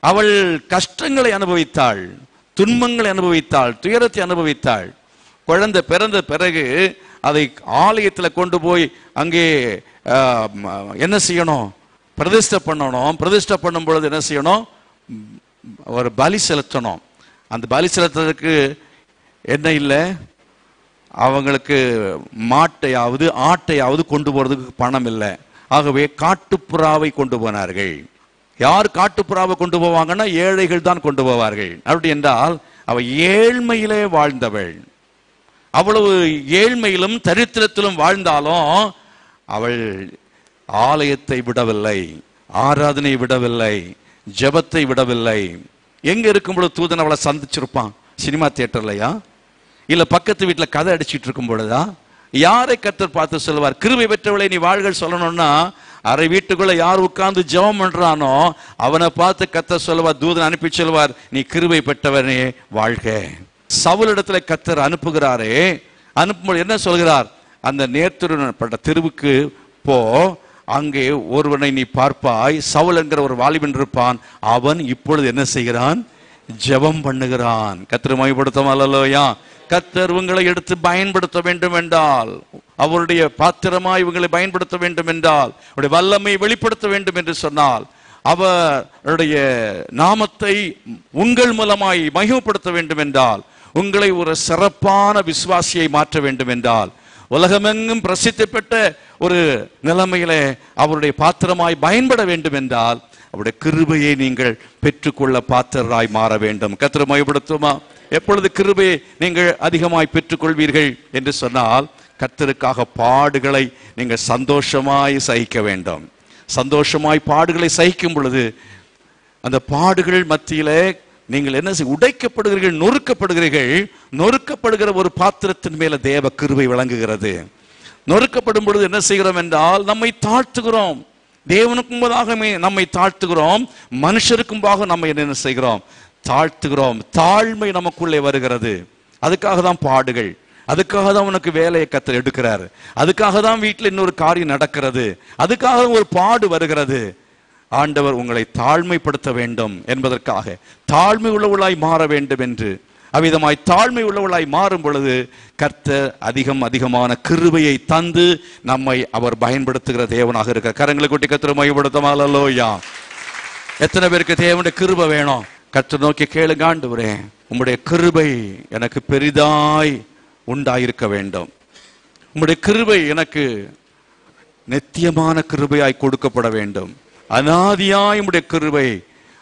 அவள் கஷ்டங்களை அனுபவித்தாள், துன்பங்களை அனுபவித்தாள், துயரத்தை அனுபவித்தாள். குழந்தை பிறந்த பிறகு அதை ஆலயத்தில் கொண்டு போய் அங்கே என்ன செய்யணும்? பிரதிஷ்டை பண்ணணும். பிரதிஷ்டை பண்ணும் பொழுது என்ன செய்யணும்? ஒரு பலி செலுத்தணும். அந்த பலி செலுத்துறதுக்கு என்ன இல்லை, அவங்களுக்கு மாட்டையாவது ஆட்டையாவது கொண்டு போறதுக்கு பணம் இல்லை. ஆகவே காட்டுப்புறாவை கொண்டு போனார்கள். யார் காட்டுப்புறாவை கொண்டு போவாங்கன்னா ஏழைகள் தான் கொண்டு போவார்கள். அப்படி என்றால் அவள் ஏழ்மையிலே வாழ்ந்தவள். அவ்வளவு ஏழ்மையிலும் தரித்திரத்திலும் வாழ்ந்தாலும் அவள் ஆலயத்தை விடவில்லை, ஆராதனை விடவில்லை, ஜெபத்தை விடவில்லை. எங்க இருக்கும் பொழுது தூதன் அவளை சந்திச்சிருப்பான்? சினிமா தியேட்டர்லையா? இல்ல பக்கத்து வீட்டுல கதை அடிச்சிட்டு இருக்கும் பொழுதா? யாரை கர்த்தர் பார்த்து சொல்லுவார் கிருபை பெற்றவளை நீ வாழ்கள் சொல்லணும்னா? அரை வீட்டுக்குள்ள யார் உட்கார்ந்து ஜெபம் பண்றானோ அவனை பார்த்து கர்த்தர் சொல்லுவார், தூதன் அனுப்பி சொல்லுவார், நீ கிருபை பெற்றவனே வாழ்க. சவுல் இடத்துல கர்த்தர் அனுப்புகிறாரே, அனுப்பும்போது என்ன சொல்கிறார்? அந்த நேர்த்திருப்பட்ட தெருவுக்கு போ, அங்கே ஒருவனை நீ பார்ப்பாய், சவுல் என்கிற ஒரு வாலிபன் இருப்பான், அவன் இப்பொழுது என்ன செய்கிறான்? ஜெபம் பண்ணுகிறான். கர்த்தர் மகிமைப்படுத்தும். அல்லேலூயா. கர்த்தர் உங்களை எடுத்து பயன்படுத்த வேண்டும் என்றால், அவருடைய பாத்திரமாய் இவங்களை பயன்படுத்த வேண்டும் என்றால், அவருடைய வல்லமை வெளிப்படுத்த வேண்டும் என்று சொன்னால், அவருடைய நாமத்தை உங்கள் மூலமாய் மகிமைப்படுத்த வேண்டும் என்றால், உங்களை ஒரு சிறப்பான விசுவாசியை மாற்ற வேண்டும் என்றால், உலகமெங்கும் பிரசித்தி பெற்ற ஒரு நிலைமையிலே அவருடைய பாத்திரமாய் பயன்பட வேண்டும் என்றால் அவருடைய கிருபையை நீங்கள் பெற்றுக்கொள்ள பாத்திரராய் மாற வேண்டும். கர்த்தர் மகிமைப்படுத்துமா? எப்பொழுது கிருபையை நீங்கள் அதிகமாய் பெற்றுக்கொள்வீர்கள் என்று சொன்னால், கர்த்தருக்காக பாடுகளை நீங்கள் சந்தோஷமாய் சகிக்க வேண்டும். சந்தோஷமாய் பாடுகளை சகிக்கும் பொழுது அந்த பாடுகள் மத்தியிலே நீங்கள் என்ன உடைக்கப்படுகிறீர்கள், நொறுக்கப்படுகிறீர்கள். நொறுக்கப்படுகிற ஒரு பாத்திரத்தின் மேல தேவ கிருபை விளங்குகிறது. நொறுக்கப்படும் பொழுது என்ன செய்கிறோம் என்றால் நம்மை தாழ்த்துகிறோம். தேவனுக்கும் முன்பாக நம்மை தாழ்த்துகிறோம், மனுஷருக்கும் முன்பாக நம்ம என்ன செய்கிறோம்? தாழ்த்துகிறோம். தாழ்மை நமக்குள்ளே வருகிறது. அதுக்காக தான் பாடுகள், அதுக்காக தான் உனக்கு வேலையை கர்த்தர் எடுக்கிறார், அதுக்காக தான் வீட்டில் இன்னொரு காரியம் நடக்கிறது, அதுக்காக ஒரு பாடு வருகிறது. ஆண்டவர் உங்களை தாழ்மைப்படுத்த வேண்டும் என்பதற்காக, தாழ்மை உள்ளவர்களாய் மாற வேண்டும் என்று அவ்விதமாய் தாழ்மை உள்ளவளாய் மாறும் பொழுது கர்த்தர் அதிகமான கிருபையை தந்து நம்மை அவர் பயன்படுத்துகிற தேவனாக இருக்கிறார். கரங்களை கொட்டி கர்த்தரை மையப்படுத்தும். அல்லேலூயா. எத்தனை பேருக்கு தேவனுடைய கிருபை வேணும்? கர்த்தர் நோக்கி கேளுங்க, ஆண்டவரே உம்முடைய கிருபை எனக்கு பெரிதாய் உண்டாயிருக்க வேண்டும். உம்முடைய கிருபை எனக்கு நித்தியமான கிருபையாய் கொடுக்கப்பட வேண்டும். அநாதியாய் உம்முடைய கிருபை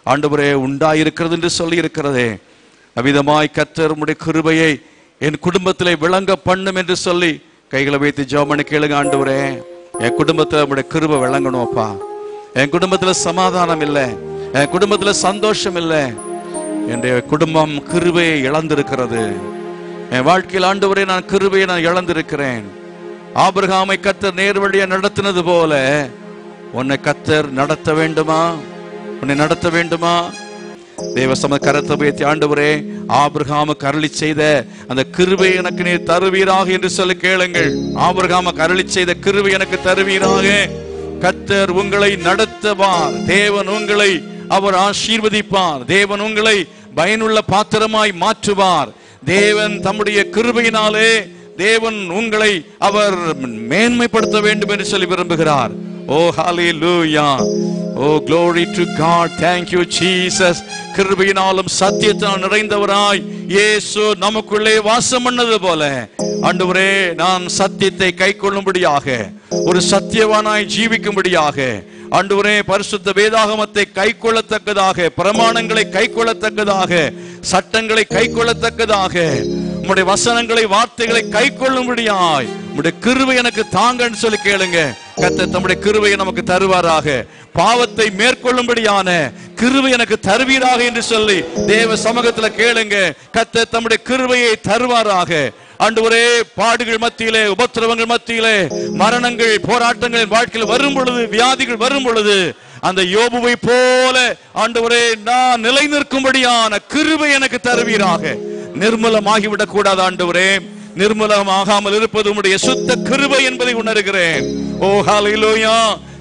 ஆண்டவரே உண்டாயிருக்கிறது என்று சொல்லி இருக்கிறதே. அவ்விதமாய் கர்த்தர் உம்முடைய கிருபையை என் குடும்பத்திலே விளங்க பண்ணும் என்று சொல்லி கைகளை வைத்து ஜெபம் பண்ணி கேளுங்க. ஆண்டவரே என் குடும்பத்தில் உம்முடைய கிருபை விளங்கணும் அப்பா. என் குடும்பத்துல சமாதானம் இல்லை, என் குடும்பத்துல சந்தோஷம் இல்லை, என்னுடைய குடும்பம் கிருபையை இழந்திருக்கிறது. என் வாழ்க்கையில் ஆண்டவரே நான் கிருபையை நான் இழந்திருக்கிறேன். ஆபிரகாமை கர்த்தர் நேர்வழியா நடத்தினது போல உன்னை கர்த்தர் நடத்த வேண்டுமா? உன்னை நடத்த வேண்டுமா? தேவ சம கரத்தை உயர்த்தி ஆண்டவரே ஆபிரகாமுக்கு அருளி செய்த அந்த கிருபை எனக்கு நீர் தருவீராக என்று சொல்லி கேளுங்கள். ஆபிரகாமுக்கு அருளி செய்த கிருபை எனக்கு தருவீராக. கர்த்தர் உங்களை நடத்துவார். தேவன் உங்களை அவர் ஆசீர்வதிப்பார். தேவன் உங்களை பயனுள்ள பாத்திரமாய் மாற்றுவார். தேவன் தம்முடைய கிருபையினாலே தேவன் உங்களை அவர் மேன்மைப்படுத்த வேண்டும் என்று சொல்லி விரும்புகிறார். ஓ ஹalleluya. ஓ glory to God. Thank you Jesus. கிருபையினாலும் சத்தியத்தால் நிறைந்தவராய் இயேசு நமக்குள்ளே வாசம் பண்ணது போல ஆண்டவரே நான் சத்தியத்தை கைக்கொள்ளும்படியாக, ஒரு சத்தியவானாய் ஜீவிக்கும்படியாக ஆண்டவரே பரிசுத்த வேதாகமத்தை கைக்கொள்ளத்தக்கதாக, பிரமாணங்களை கைக்கொள்ளத்தக்கதாக, சட்டங்களை கைக்கொள்ளத்தக்கதாக, உம்முடைய வசனங்களை வார்த்தைகளை கைக்கொள்ளும்படியாய் உம்முடைய கிருபை எனக்கு தாங்கன்னு சொல்லி கேளுங்க. கர்த்தர் தம்முடைய கிருபையை நமக்கு தருவாராக. பாவத்தை மேற்கொள்ளும்படியான கிருபை எனக்கு தருவீராக என்று சொல்லி தேவ சமூகத்துல கேளுங்க. கர்த்தர் தம்முடைய கிருபையை தருவாராக. ஆண்டவரே பாடுகள் மத்தியிலே, உபத்திரவங்கள் மத்தியிலே, மரணங்கள் போராட்டங்களின் வாழ்க்கையில் வரும் பொழுது, வியாதிகள் வரும் பொழுது அந்த யோபுவை போல ஆண்டவரே நான் நிலை நிற்கும்படியான கிருபை எனக்கு தருவீராக. நிர்மலமாகிவிடக் கூடாது ஆண்டவரே. நிர்மலமாகாமல் இருப்பது உம்முடைய சுத்த கிருபை என்பதை உணர்கிறேன். ஓ ஹalleluya.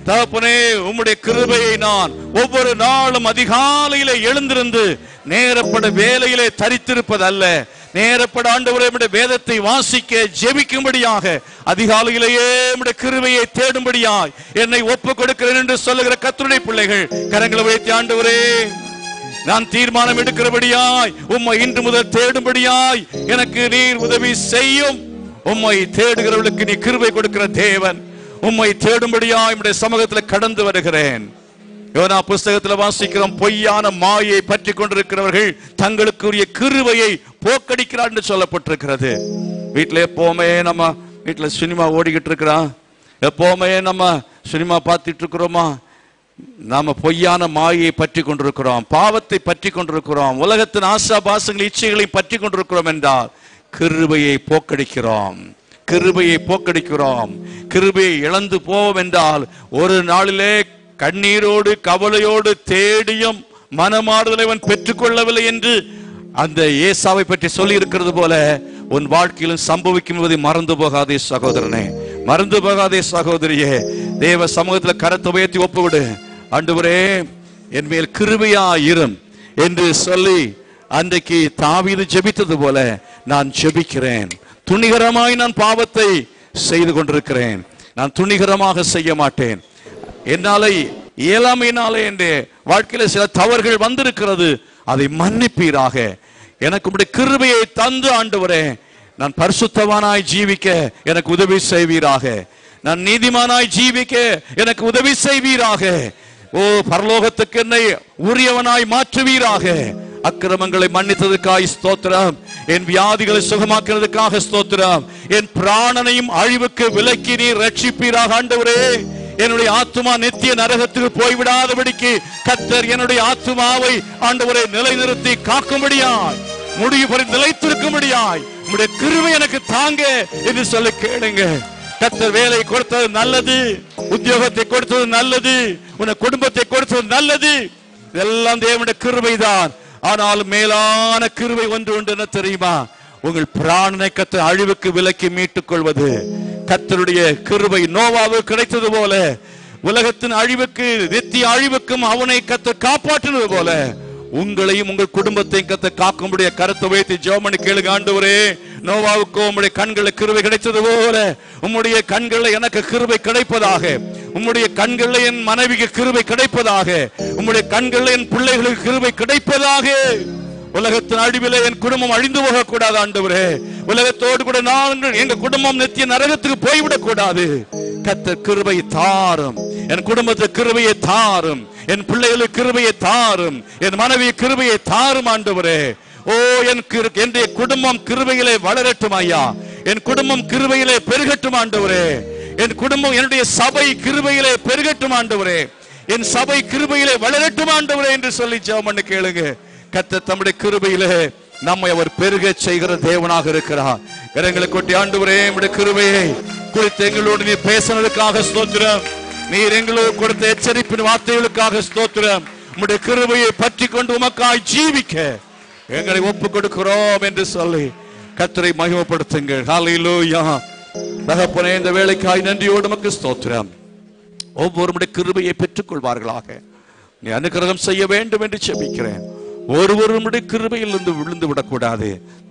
தகப்பனே உம்முடைய கிருபையை நான் ஒவ்வொரு நாளும் அதிகாலையிலே எழுந்திருந்து நேரப்பட வேலையிலே தரித்திருப்பது அல்ல, நேரப்பட ஆண்டவரே உம்முடைய வேதத்தை வாசிக்க ஜெபிக்கும்படியாக அதிகாலையிலேயே உம்முடைய கிருபையை தேடும்படியாய் என்னை ஒப்புக் கொடுக்கிறேன் என்று சொல்லுகிற கர்த்தருடைய பிள்ளைகள் கரங்களை உயர்த்தி ஆண்டவரே நான் தீர்மானம் எடுக்கிறபடியாய் உம்மை இன்று முதல் தேடும்படியாய் எனக்கு நீர் உதவி செய்யும். உம்மை தேடுகிறவர்களுக்கு நீ கிருபை கொடுக்கிற தேவன். உம்மை தேடும்படியாய் உம்முடைய சமூகத்தில் கடந்து வருகிறேன். யோனா புஸ்தகத்தில் வாசிக்கிறோம், பொய்யான மாயை பற்றி கொண்டிருக்கிறவர்கள் தங்களுக்குரிய கிருபையை போக்கடிக்கிறார் என்று சொல்லப்பட்டிருக்கிறது. வீட்டில் எப்பவுமே நம்ம வீட்டில் சினிமா ஓடிக்கிட்டு இருக்கிறோம், எப்பவுமே நம்ம சினிமா பார்த்துட்டு இருக்கிறோமா, நாம பொய்யான மாயை பற்றி கொண்டிருக்கிறோம், பாவத்தை பற்றி கொண்டிருக்கிறோம், உலகத்தின் ஆசா பாசங்கள் இச்சைகளை பற்றி கொண்டிருக்கிறோம் என்றால் கிருபையை போக்கடிக்கிறோம். கிருபையை போக்கடிக்கிறோம். கிருபையை இழந்து போவோம் என்றால் ஒரு நாளிலே கண்ணீரோடு கவலையோடு தேடியும் மனமாறுதலை அவன் பெற்றுக்கொள்ளவில்லை என்று அந்த ஏசாவை பற்றி சொல்லி இருக்கிறது போல உன் வாழ்க்கையிலும் சம்பவிக்கும் என்பதை மறந்து போகாதே சகோதரனே, மறந்து போகாதே சகோதரியே. தேவ சமூகத்தில் கரத்தை உயர்த்தி ஒப்புவிடு. ஆண்டவரே என் மேல் கிருபையாயிரும் என்று சொல்லி அன்றைக்கு தாவீது ஜெபித்தது போல நான் ஜெபிக்கிறேன். துணிகரமாய் நான் பாவத்தை செய்து கொண்டிருக்கிறேன், நான் துணிகரமாக செய்ய மாட்டேன். என்னாலே இயலாமையினாலே என்ற வாழ்க்கையில சில தவறுகள் வந்திருக்கிறது, அதை மன்னிப்பீராக. எனக்கு உம்முடைய கிருபையை தந்து ஆண்டவரே நான் பரிசுத்தவானாய் ஜீவிக்க எனக்கு உதவி செய்வீராக. நான் நீதிமானாய் ஜீவிக்க எனக்கு உதவி செய்வீராக. ஓ பரலோகத்துக்கு என்னை உரியவனாய் மாற்றுவீராக. அக்கிரமங்களை மன்னித்ததுக்காக ஸ்தோத்திரம், என் வியாதிகளை சுகமாக்குறதுக்காக ஸ்தோத்திரம், என் பிராணனையும் அழிவுக்கு விலக்கி நீர் ரட்சிப்பீராக. ஆண்டவரே என்னுடைய ஆத்துமா நித்திய நரகத்துக்கு போய்விடாதபடிக்கு கர்த்தர் என்னுடைய ஆத்துமாவை ஆண்டவரே நிலைநிறுத்தி காக்கும்படியாய், முடிவு வரை நிலைத்திருக்கும்படியாய் உம்முடைய கிருபை எனக்கு தாங்க என்று சொல்லி கேளுங்க. கர்த்தர் வேலை கொடுத்தது நல்லது, உத்தியோகத்தை கொடுத்தது நல்லது, உன்னை குடும்பத்தை கொடுத்தது நல்லது, இதெல்லாம் தேவனுடைய கிருபைதான். ஆனால் மேலான கிருபை ஒன்று உண்டு, என்ன தெரியுமா? உங்கள் பிராணனை கர்த்தர் அழிவுக்கு விலக்கி மீட்டுக் கொள்வது. கர்த்தருடைய கிருபை நோவாவுக்கு கிடைத்தது போல, உலகத்தின் அழிவுக்கு நித்திய அழிவுக்கும் அவனை கர்த்தர் காப்பாற்றினது போல உங்களையும் உங்கள் குடும்பத்தையும் கர்த்தர் காக்கும்படிய கருத்தை வைத்து ஜெபம் பண்ணி கேளுங்க. ஆண்டவரே, நோவாவுக்கு உம்முடைய கண்களில் கிருபை கிடைத்தது போல உம்முடைய கண்களில் எனக்கு கிருபை கிடைப்பதாக, உம்முடைய கண்களில் என் மனைவிக்கு கிருபை கிடைப்பதாக, உம்முடைய கண்களில் என் பிள்ளைகளுக்கு கிருபை கிடைப்பதாக. உலகத்தின் அழிவிலே என் குடும்பம் அழிந்து போக கூடாது ஆண்டவரே. உலகத்தோடு கூட நாங்கள் எங்க குடும்பம் நித்திய நரகத்துக்கு போய்விடக் கூடாது. கர்த்தர் கிருபை தாரும், என் குடும்பத்துக்கு கிருபையை தாரும், என் பிள்ளைகளுக்கு கிருபையை தாரும், என் மனைவி கிருபையை தாரும் ஆண்டவரே. ஓ, என்னுடைய குடும்பம் கிருபையிலே வளரட்டும் ஐயா, என் குடும்பம் கிருபையிலே பெருகட்டும் ஆண்டவரே, என் குடும்பம் என்னுடைய சபை கிருபையிலே பெருகட்டும் ஆண்டவரே, என் சபை கிருபையிலே வளரட்டும் ஆண்டவரே என்று சொல்லி ஜெபம் பண்ணி கேளுங்க. கர்த்தர் தம்முடைய கிருபையிலே நம்மை அவர் பெருக செய்கிற தேவனாக இருக்கிறார். கரங்களை கொட்டி ஆண்டவரே, நம்முடைய கிருபையை குறித்து எங்களோடு நீர் பேசினதுக்காக ஸ்தோத்திரம். நீர் எங்களோடு கொடுத்த எச்சரிப்பின் வார்த்தைகளுக்காக ஸ்தோத்திரம். உம்முடைய கிருபையை பற்றி கொண்டு உமக்காய் ஜீவிக்க எங்களை ஒப்பு கொடுக்கிறோம் என்று சொல்லி கர்த்தரை மகிமைப்படுத்துங்கள். ஹல்லேலூயா. தகப்பனே, இந்த வேளைக்காய் நன்றியோடு உமக்கு ஸ்தோத்திரம். ஒவ்வொருவருடைய கிருபையை பெற்றுக் கொள்வார்களாக நீ அனுக்கிரகம் செய்ய வேண்டும் என்று ஜெபிக்கிறேன். ஒருவருடைய கிருபையிலிருந்து விழுந்து விடக்கூடாது,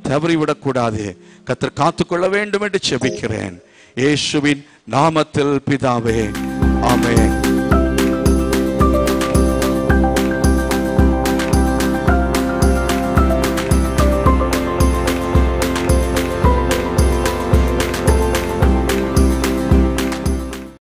தவறி விடக்கூடாது. கர்த்தர் காத்துக்கொள்ள வேண்டும் என்று ஜெபிக்கிறேன். இயேசுவின் நாமத்தில் பிதாவே, ஆமென்.